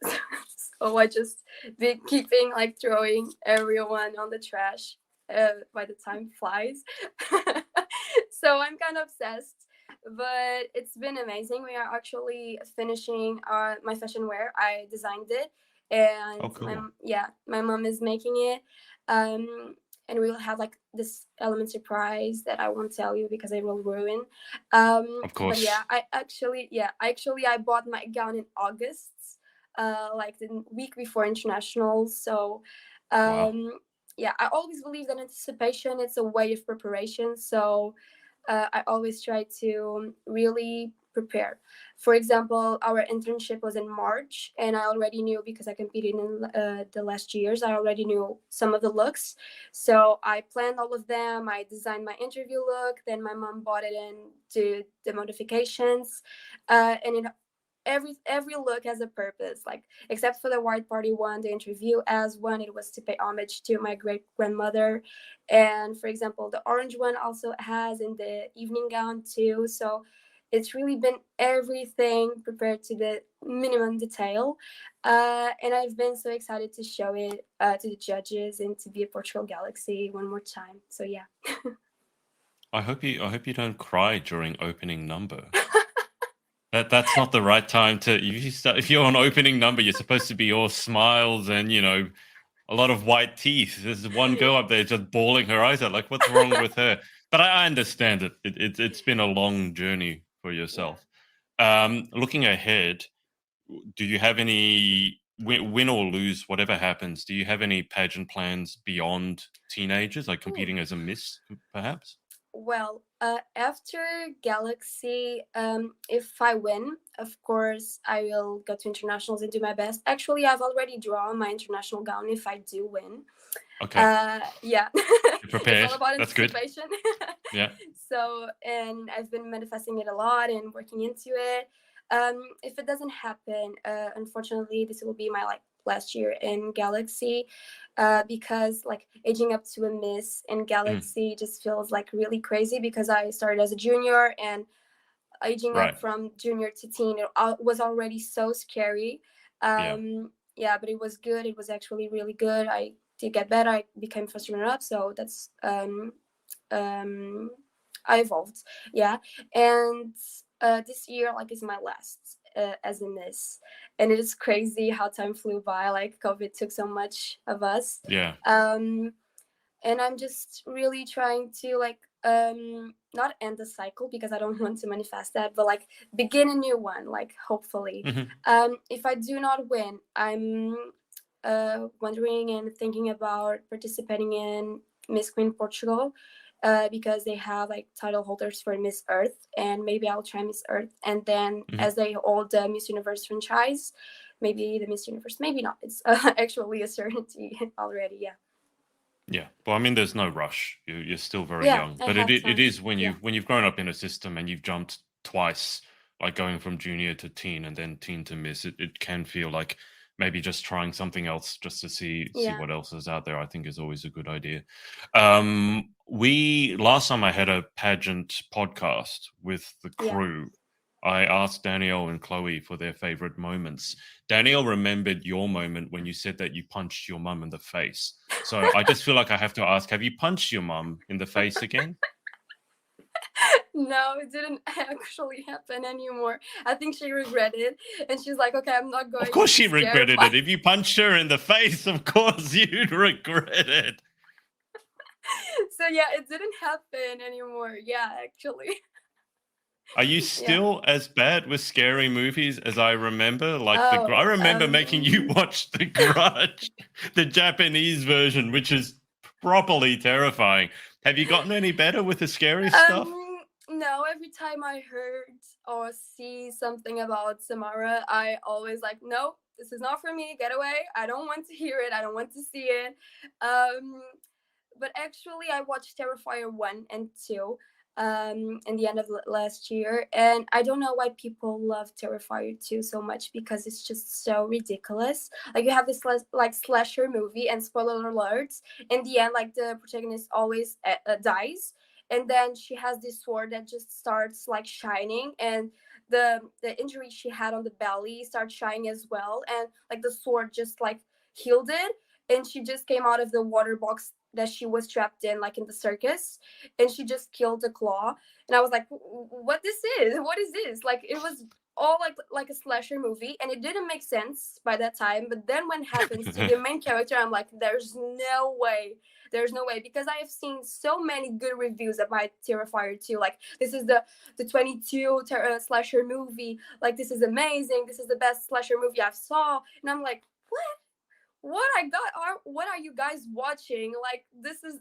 So I just be keeping like throwing everyone on the trash by the time flies. So I'm kind of obsessed, but it's been amazing. We are actually finishing my fashion wear. I designed it, Oh, and cool. my mom is making it. Um, and we will have like this element surprise that I won't tell you because it will ruin. Of But yeah, course. I bought my gown in August, like the week before international. So, Wow. um, yeah, I always believe that anticipation it's a way of preparation. So, I always try to really prepare. For example, our internship was in March, and I already knew because I competed in the last years. I already knew some of the looks, so I planned all of them. I designed my interview look. Then my mom bought it into the modifications, and every look has a purpose, like except for the white party one, the interview as one, it was to pay homage to my great grandmother. And for example, the orange one also has in the evening gown too. So it's really been everything prepared to the minimum detail, and I've been so excited to show it to the judges and to be a Portugal Galaxy one more time. So yeah. I hope you don't cry during opening number. That's not the right time to. If you're on opening number, you're supposed to be all smiles and a lot of white teeth. There's one girl up there just bawling her eyes out. Like, what's wrong with her? But I understand it. It's been a long journey for Yeah. yourself. Looking ahead, do you have any win or lose, whatever happens? Do you have any pageant plans beyond teenagers, like Ooh. competing as a miss, perhaps? Well, after Galaxy, if I win, of course, I will go to internationals and do my best. Actually, I've already drawn my international gown if I do win. Okay, Yeah, you're it's all prepared. about That's good. anticipation. Yeah. So, and I've been manifesting it a lot and working into it. If it doesn't happen, unfortunately, this will be my like last year in Galaxy, because like aging up to a Miss in Mm, Galaxy just feels like really crazy because I started as a junior and aging up right. from junior to teen it was already so scary. Yeah. Yeah, but it was good. It was actually really good. I did get better. I became first runner up, so that's um I evolved. Yeah, and this year like is my last as a Miss, and it is crazy how time flew by. Like COVID took so much of us. Yeah. um and I'm just really trying to like not end the cycle because I don't want to manifest that, but like begin a new one, like hopefully. Hmm. If I do not win, I'm wondering and thinking about participating in Miss Queen Portugal, because they have like title holders for Miss Earth, and maybe I'll try Miss Earth, and then Hmm. as they hold the Miss Universe franchise, maybe the Miss Universe, maybe not. It's actually a certainty already. Yeah. Yeah. Well, I mean, there's no rush. You're still very Yeah, young, I but have it time. is when Yeah. you've grown up in a system and you've jumped twice, like going from junior to teen and then teen to miss. It can feel like maybe just trying something else just to see Yeah. what else is out there. I think is always a good idea. We last time I had a pageant podcast with the Yeah. crew. I asked Danielle and Chloe for their favorite moments. Danielle remembered your moment when you said that you punched your mum in the face. So I just feel like I have to ask, have you punched your mum in the face again? No, it didn't actually happen anymore. I think she regretted, and she's like, "Okay, I'm not Of going course to she scare regretted my." it. If you punched her in the face, of course you'd regret it. So yeah, it didn't happen anymore. Yeah, actually. Are you Yeah. still as bad with scary movies as I remember? Like I Oh. remember making you watch The Grudge, the Japanese version, which is properly terrifying. Have you gotten any better with the scary stuff? No. Every time I heard or see something about Samara, I always like, "No, this is not for me. Get away. I don't want to hear it. I don't want to see it." Um, but actually I watched Terrifier 1 and 2 in the end of last year, and I don't know why people love Terrifier 2 so much because it's just so ridiculous. Like you have this like slasher movie, and spoiler alerts, in the end like the protagonist always dies, and then she has this sword that just starts like shining, and the injury she had on the belly starts shining as well, and like the sword just like healed it, and she just came out of the water box that she was trapped in like in the circus, and she just killed a claw, and I was like, what is this, like it was all like a slasher movie, and it didn't make sense by that time, but then when it happens to the main character, I'm like, there's no way, because I have seen so many good reviews about Terrifier 2, like this is the 22 slasher movie, like this is amazing, this is the best slasher movie I've saw, and I'm like, what are you guys watching, like this is,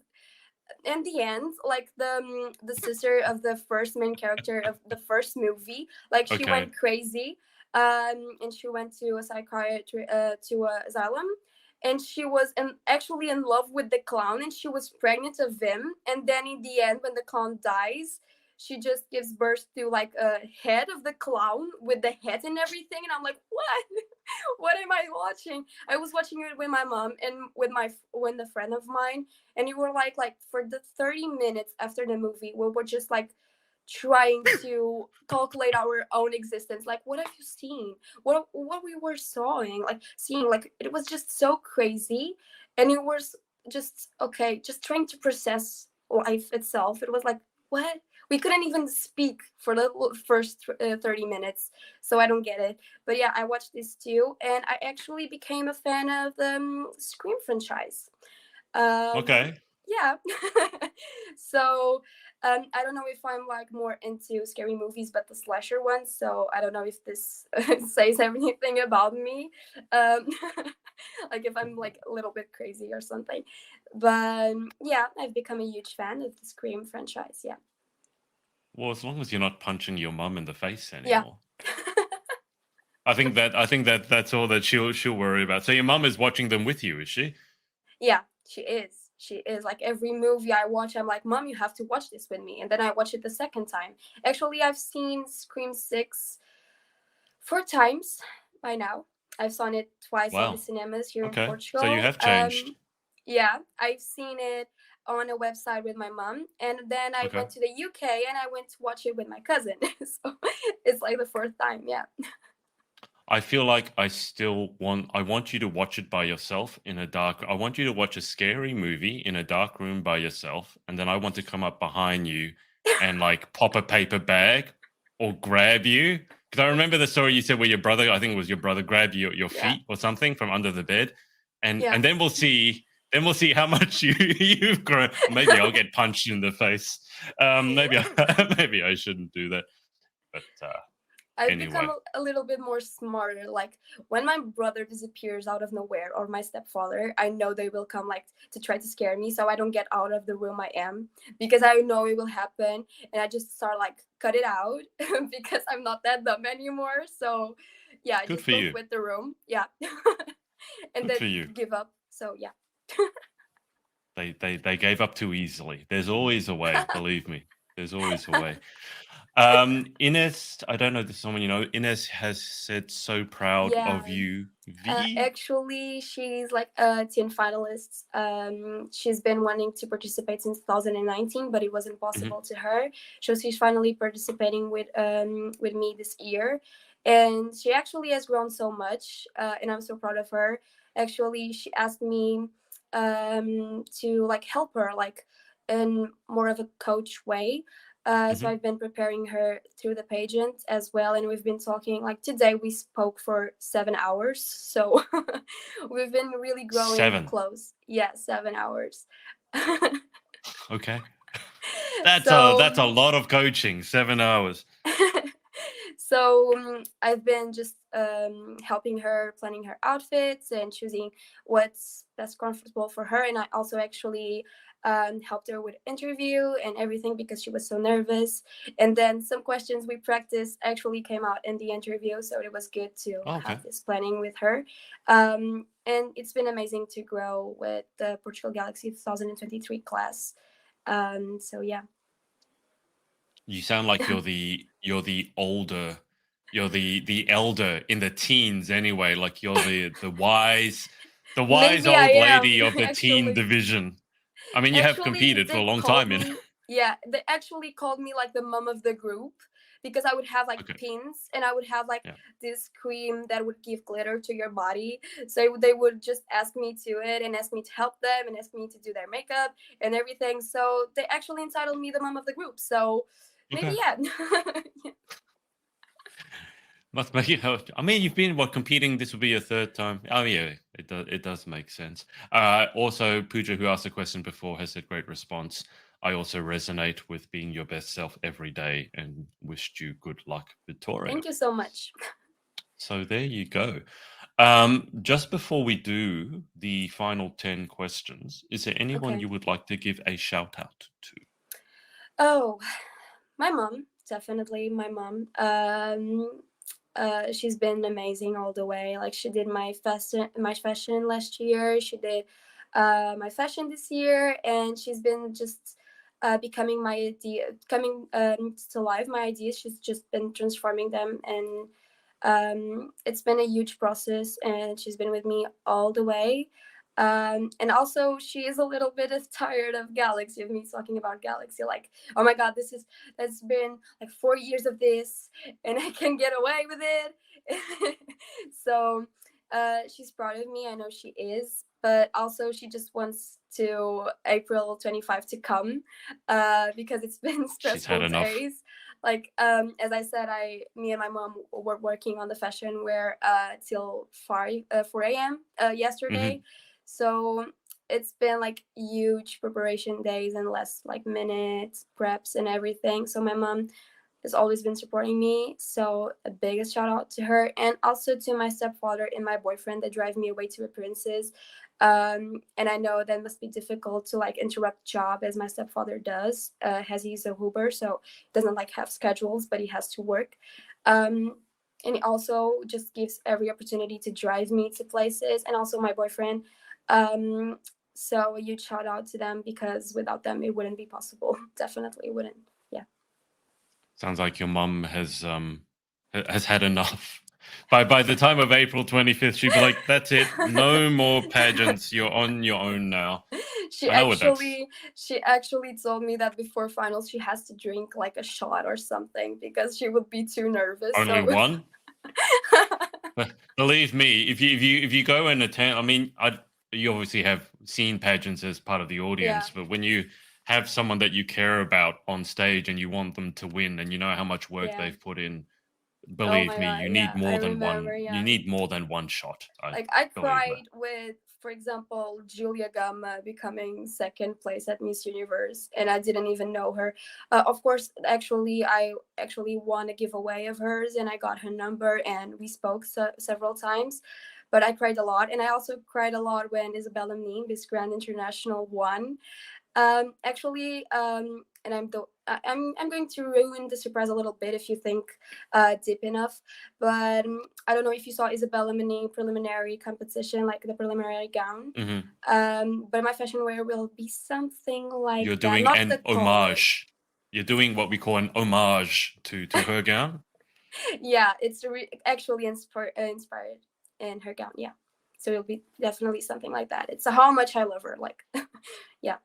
in the end, like the sister of the first main character of the first movie, like she Okay. went crazy, and she went to a psychiatry, to a asylum, and she was actually in love with the clown, and she was pregnant of him, and then in the end when the clown dies, she just gives birth to like a head of the clown with the head and everything, and I'm like, what? What am I watching? I was watching it with my mom and with a friend of mine, and you were like for the 30 minutes after the movie, we were just like trying to calculate our own existence, like what have you seen, what we were seeing, like it was just so crazy, and it was just okay, just trying to process life itself. It was like, what We couldn't even speak for the first 30 minutes, so I don't get it. But yeah, I watched this too, and I actually became a fan of the Scream franchise. um Okay. yeah. So I don't know if I'm like more into scary movies, but the slasher ones, so I don't know if this says everything about me. um like if I'm like a little bit crazy or something. But yeah, I've become a huge fan of the Scream franchise. Yeah. Well, as long as you're not punching your mum in the face Yeah. anymore. I think that that's all that she'll worry about. So your mum is watching them with you, is she? Yeah, she is. She is. Like every movie I watch, I'm like, Mom, you have to watch this with me. And then I watch it the second time. Actually, I've seen Scream 6 4 times by now. I've seen it twice in the Wow. cinemas here in Okay. So you Portugal. have changed. Yeah, I've seen it on a website with my mom. And then I Okay. went to the UK and I went to watch it with my cousin. So it's like the fourth time. Yeah. I feel like I want you to watch it by yourself in a dark I want you to watch a scary movie in a dark room by yourself, and then I want to come up behind you and like pop a paper bag or grab you. Because I remember the story you said where your brother, I think it was your brother, grabbed your Yeah. feet or something from under the bed. And Yeah. and then we'll see how much you've grown. Maybe I'll get punched in the face. Maybe I shouldn't do that. But I've become anyway. a little bit more smarter. Like when my brother disappears out of nowhere or my stepfather, I know they will come like to try to scare me, so I don't get out of the room I am, because I know it will happen, and I just start like cut it out because I'm not that dumb anymore. So yeah, I Good just for go you. quit the room. Yeah. And Good then for you. give up. So yeah. They gave up too easily. There's always a way, believe me. There's always a way. Ines, I don't know if this is someone you know. Ines has said so proud Yeah. of you. V. Actually, she's like a teen finalist. She's been wanting to participate since 2019, but it wasn't Mhm. possible to her. So she's finally participating with me this year, and she actually has grown so much, and I'm so proud of her. Actually, she asked me to like help her like in more of a coach way. So Mhm. I've been preparing her through the pageant as well, and we've been talking. Like today, we spoke for 7 hours, so we've been really growing 7. close. Yeah, 7 hours. Okay. That's a So lot of coaching. 7 hours. so I've been just helping her planning her outfits and choosing what's best comfortable for her, and I also actually helped her with interview and everything because she was so nervous. And then some questions we practiced actually came out in the interview, so it was good to Oh, have okay. this planning with her. And it's been amazing to grow with the Portugal Galaxy 2023 class. So yeah. You sound like you're the older, you're the elder in the teens anyway. Like you're the wise Maybe I old am. lady of the teen Actually. division. I mean, you have Actually, competed for a they long called time in. me. Yeah, they actually called me like the mom of the group, because I would have like Okay. pins, and I would have like Yeah. this cream that would give glitter to your body. So they would just ask me to it and ask me to help them and ask me to do their makeup and everything. So they actually entitled me the mom of the group. So maybe Okay. yeah. Must make it hurt. I mean, you've been competing. This will be your third time. Oh yeah, it does make sense. Also, Pooja, who asked the question before, has said great response. I also resonate with being your best self every day, and wished you good luck, Victoria. Thank you so much. So there you go. Just before we do the final 10 questions, is there anyone Okay. you would like to give a shout out to? Oh, my mom, definitely my mom. She's been amazing all the way. Like she did my fashion last year. She did my fashion this year, and she's been just becoming my idea, coming to life. My ideas. She's just been transforming them, and it's been a huge process. And she's been with me all the way. And also, she is a little bit tired of Galaxy, of me talking about Galaxy. Like, oh my God, that's been like 4 years of this, and I can get away with it. So she's proud of me. I know she is, but also she just wants to April 25 to come, because it's been She's had stressful enough. days. Like, as I said, me and my mom were working on the fashion wear till 4 a.m. Hmm. Yesterday, so it's been like huge preparation days and last like minute preps and everything. So my mom has always been supporting me. So a biggest shout out to her, and also to my stepfather and my boyfriend that drive me away to appearances. And I know that must be difficult to like interrupt job as my stepfather does, as he's a Uber, so doesn't like have schedules, but he has to work. And he also just gives every opportunity to drive me to places, and also my boyfriend. Um, so a huge shout out to them, because without them it wouldn't be possible. Definitely wouldn't. Yeah. Sounds like your mum has had enough. By the time of April 25th, she'd be like, "That's it, no more pageants. You're on your own now." she I know what that's. actually she actually told me that before finals she has to drink like a shot or something because she would be too nervous. Only So one. Believe me, if you go and attend, I mean, you obviously have seen pageants as part of the yeah. audience, but when you have someone that you care about on stage and you want them to win, and you know how much work Yeah. they've put in, Oh believe my me, god, you need yeah, I more than remember, one. You yeah. need more than one shot. I Like I believe me. cried with, for example, Julia Gamma becoming second place at Miss Universe, and I didn't even know her. Of course, actually, I actually won a giveaway of hers, and I got her number, and we spoke several times. But I cried a lot, and I also cried a lot when Isabella Nim, Miss Grand International, won. Actually, and I'm going to ruin the surprise a little bit if you think deep enough, but I don't know if you saw Isabella Mini preliminary competition, like the preliminary gown. Hmm. But my fashion wear will be something You're like that, doing not an the color. homage. You're doing what we call an homage to her gown. Yeah, it's actually inspired in her gown. Yeah, so it'll be definitely something like that. It's how much I love her. Like, yeah.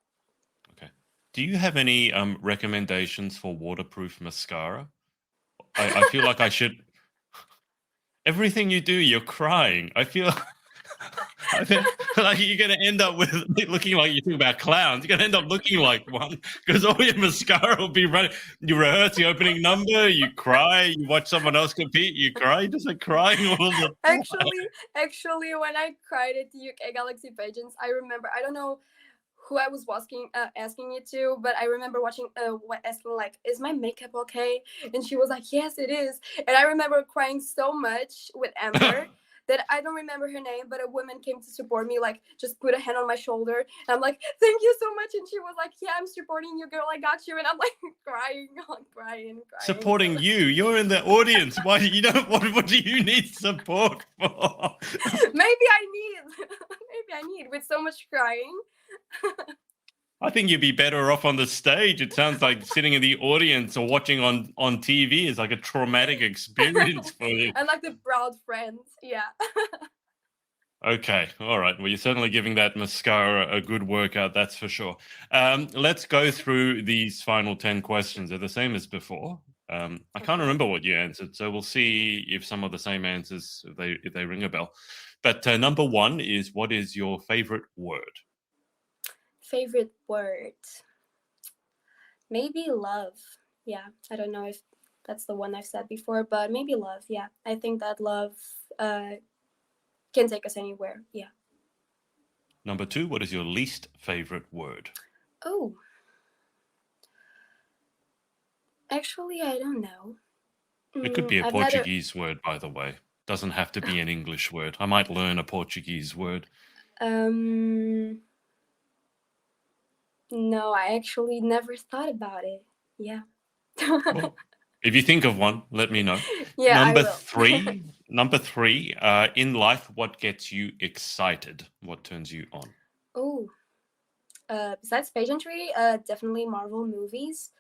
Okay. Do you have any recommendations for waterproof mascara? I feel like I should. Everything you do, you're crying. I feel. I feel like you're gonna end up with looking like you talk about clowns. You're gonna end up looking like one because all your mascara will be running. You rehearse the opening number, you cry. You watch someone else compete, you cry. You just like crying all the time. Actually, when I cried at the UK Galaxy Pageants, I remember, I don't know who I was asking it to, but I remember watching asking like, "Is my makeup okay?" And she was like, "Yes, it is." And I remember crying so much with Amber that I don't remember her name, but a woman came to support me, like just put a hand on my shoulder, and I'm like, "Thank you so much." And she was like, "Yeah, I'm supporting you, girl. I got you." And I'm like crying, like crying. So Supporting you. You're in the audience. Why you don't? What do you need support for? maybe I need, maybe I need with so much crying. I think you'd be better off on the stage. It sounds like sitting in the audience or watching on TV is like a traumatic experience for you. And like the proud friends, yeah. Okay, all right. Well, you're certainly giving that mascara a good workout, that's for sure. Let's go through these final 10 questions. They're the same as before. I can't Okay. remember what you answered, so we'll see if some of the same answers if they ring a bell. But number one is, what is your favorite word? Favorite word? Maybe love. Yeah, I don't know if that's the one I've said before, but maybe love. Yeah, I think that love uh, can take us anywhere. Yeah. Number two, what is your least favorite word? Oh, actually, I don't know. It could be a I've never. Portuguese word, by the way. Doesn't have to be an English word. I might learn a Portuguese word. Um. No, I actually never thought about it. Yeah. Well, if you think of one, let me know. Yeah, I Number will. three, number three, in life, what gets you excited? What turns you on? Oh, besides pageantry, definitely Marvel movies.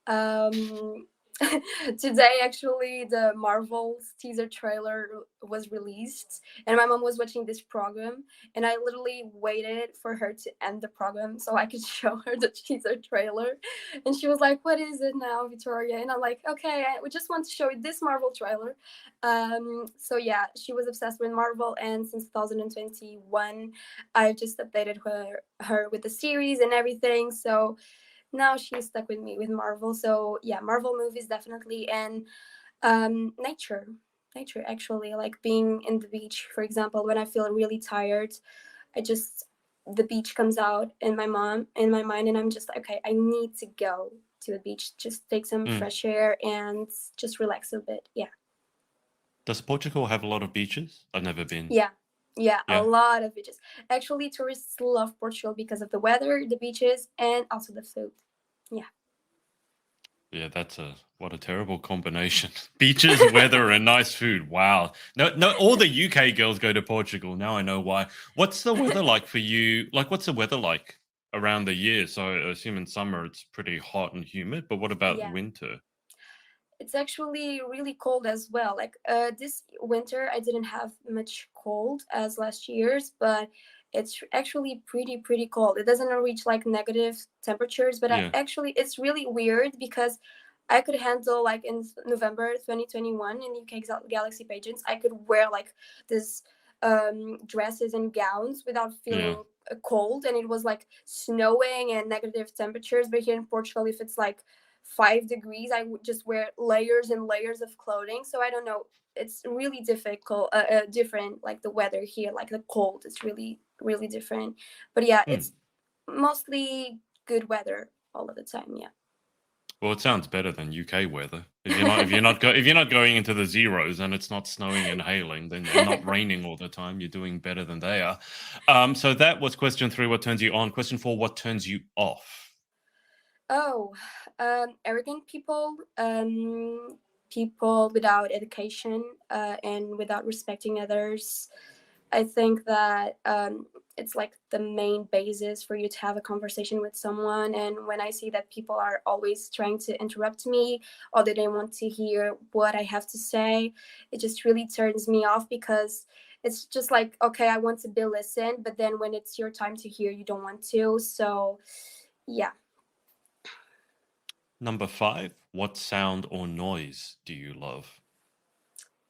Um, Today, actually, the Marvel's teaser trailer was released, and my mom was watching this program, and I literally waited for her to end the program so I could show her the teaser trailer. And she was like, "What is it now, Victoria?" And I'm like, "Okay, we just want to show you this Marvel trailer." So yeah, she was obsessed with Marvel, and since 2021, I've just updated her with the series and everything. So now she's stuck with me with Marvel. So yeah, Marvel movies definitely, and nature, nature actually, like being in the beach, for example. When I feel really tired, I just the beach comes out in my mind, and I'm just like, okay, I need to go to the beach, just take some Mm. fresh air and just relax a bit. Yeah. Does Portugal have a lot of beaches? I've never been. Yeah. Yeah, a Yeah. lot of beaches. Actually, tourists love Portugal because of the weather, the beaches, and also the food. Yeah. Yeah, what a terrible combination. Beaches, weather, and nice food. Wow. No, no, all the UK girls go to Portugal. Now I know why. What's the weather like for you? Like, what's the weather like around the year? So I assume in summer it's pretty hot and humid, but what about Yeah. winter? It's actually really cold as well. Like this winter, I didn't have much cold as last year's, but it's actually pretty cold. It doesn't reach like negative temperatures, but Yeah, it's really weird because I could handle like in November 2021 in UK Galaxy Pageants, I could wear like this dresses and gowns without yeah. feeling cold, and it was like snowing and negative temperatures. But here in Portugal, if it's like 5 degrees, I would just wear layers and layers of clothing. So I don't know, it's really difficult, different, like the weather here, like the cold is really different. But yeah, Hmm. it's mostly good weather all of the time. Yeah. Well, it sounds better than UK weather. If you're not going into the zeros and it's not snowing and hailing, then and not raining all the time, you're doing better than they are. So that was question 3. What turns you on? Question 4. What turns you off? Oh, arrogant people, people without education, and without respecting others. I think that it's like the main basis for you to have a conversation with someone. And when I see that people are always trying to interrupt me, or they don't want to hear what I have to say, it just really turns me off, because it's just like, okay, I want to be listened, but then when it's your time to hear, you don't want to. So, yeah. Number 5. What sound or noise do you love?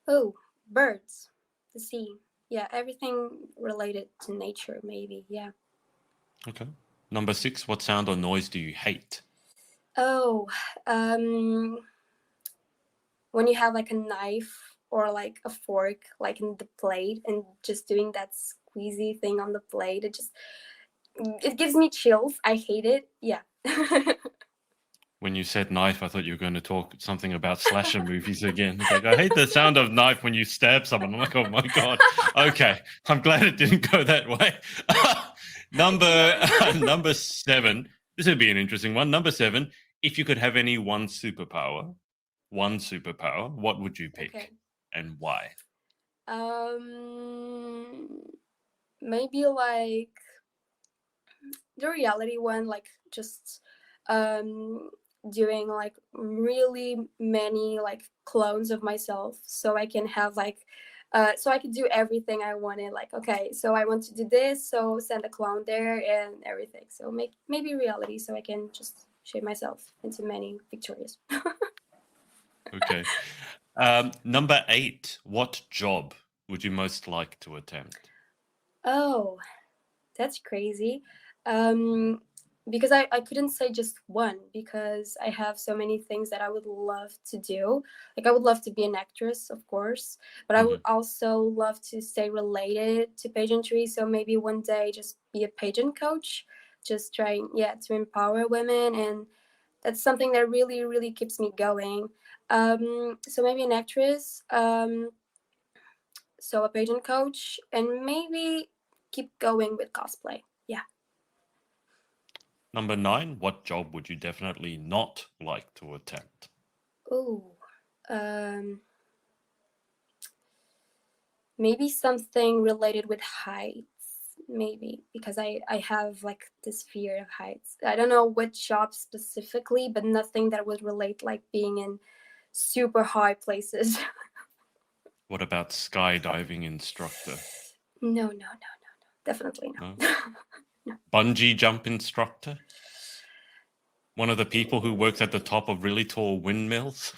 Oh, birds, the sea. Yeah, everything related to nature, maybe. Yeah. Okay. Number 6. What sound or noise do you hate? Oh, um, when you have like a knife or like a fork, like in the plate, and just doing that squeezy thing on the plate, it gives me chills. I hate it. Yeah. When you said knife, I thought you were going to talk something about slasher movies again. It's like, I hate the sound of knife when you stab someone. I'm like, oh my God. Okay. I'm glad it didn't go that way. number Yeah. number 7. This would be an interesting one. Number 7. If you could have any one superpower, what would you Okay. pick and why? Um, maybe like the reality one, like just um doing like really many like clones of myself, so I can have like so I can do everything I wanted. Like, okay, so I want to do this, so send a clone there and everything. So make maybe reality, so I can just shape myself into many Victorias. Okay. Number 8. What job would you most like to attempt? Oh, that's crazy. Um, because I couldn't say just one, because I have so many things that I would love to do. Like, I would love to be an actress, of course, but I would Mhm. also love to stay related to pageantry. So maybe one day just be a pageant coach, just trying, yeah, to empower women. And that's something that really keeps me going. So maybe an actress, so a pageant coach, and maybe keep going with cosplay. Yeah. Number 9, what job would you definitely not like to attempt? Oh, um, maybe something related with heights. maybe because I have like this fear of heights. I don't know which job specifically, but nothing that would relate like being in super high places. What about skydiving instructor? No, definitely no. No? Bungee jump instructor? One of the people who works at the top of really tall windmills?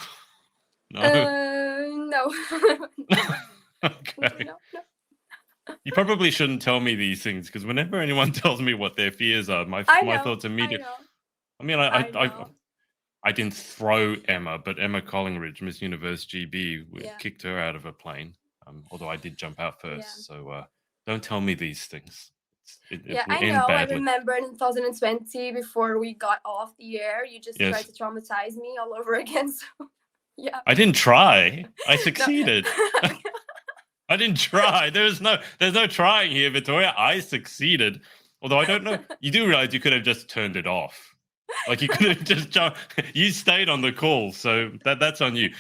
No. No. Okay. No. You probably shouldn't tell me these things because whenever anyone tells me what their fears are, my thoughts immediately. I mean, I didn't throw Emma, but Emma Collingridge, Miss Universe GB, we kicked her out of a plane. Although I did jump out first, so don't tell me these things. It will I end know. badly. I remember in 2020, before we got off the air, you just tried to traumatize me all over again. So, yeah. I didn't try. I succeeded. I didn't try. There's no trying here, Vitoria. I succeeded. Although I don't know. You do realize you could have just turned it off. Like you could have just jumped. You stayed on the call, so that's on you.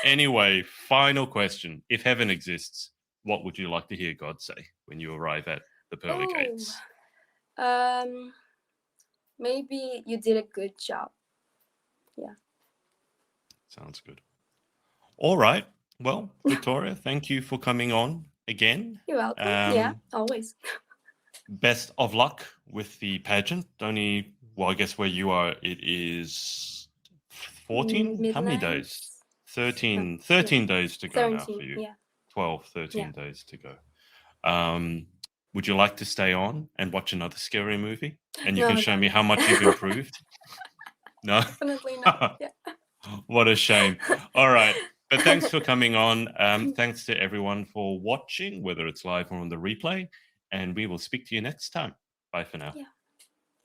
Anyway, final question. If heaven exists, what would you like to hear God say when you arrive at the pearly gates? Maybe you did a good job. Yeah. Sounds good. All right. Well, Vitoria, thank you for coming on again. You're welcome. Yeah, always. Best of luck with the pageant. I guess where you are, it is 14? Midnight. How many days? 13 days to go 17, now for you. Yeah. 12, 13 days to go. Would you like to stay on and watch another scary movie? And you can show me how much you've improved? No? Definitely not. Yeah. What a shame. All right. But thanks for coming on. Thanks to everyone for watching, whether it's live or on the replay. And we will speak to you next time. Bye for now. Yeah.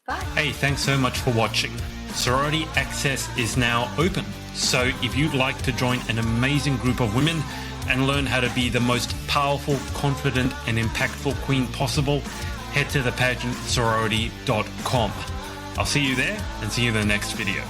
Bye. Hey, thanks so much for watching. Sorority Access is now open. So if you'd like to join an amazing group of women and learn how to be the most powerful, confident, and impactful queen possible, head to thepageantsorority.com. I'll see you there and see you in the next video.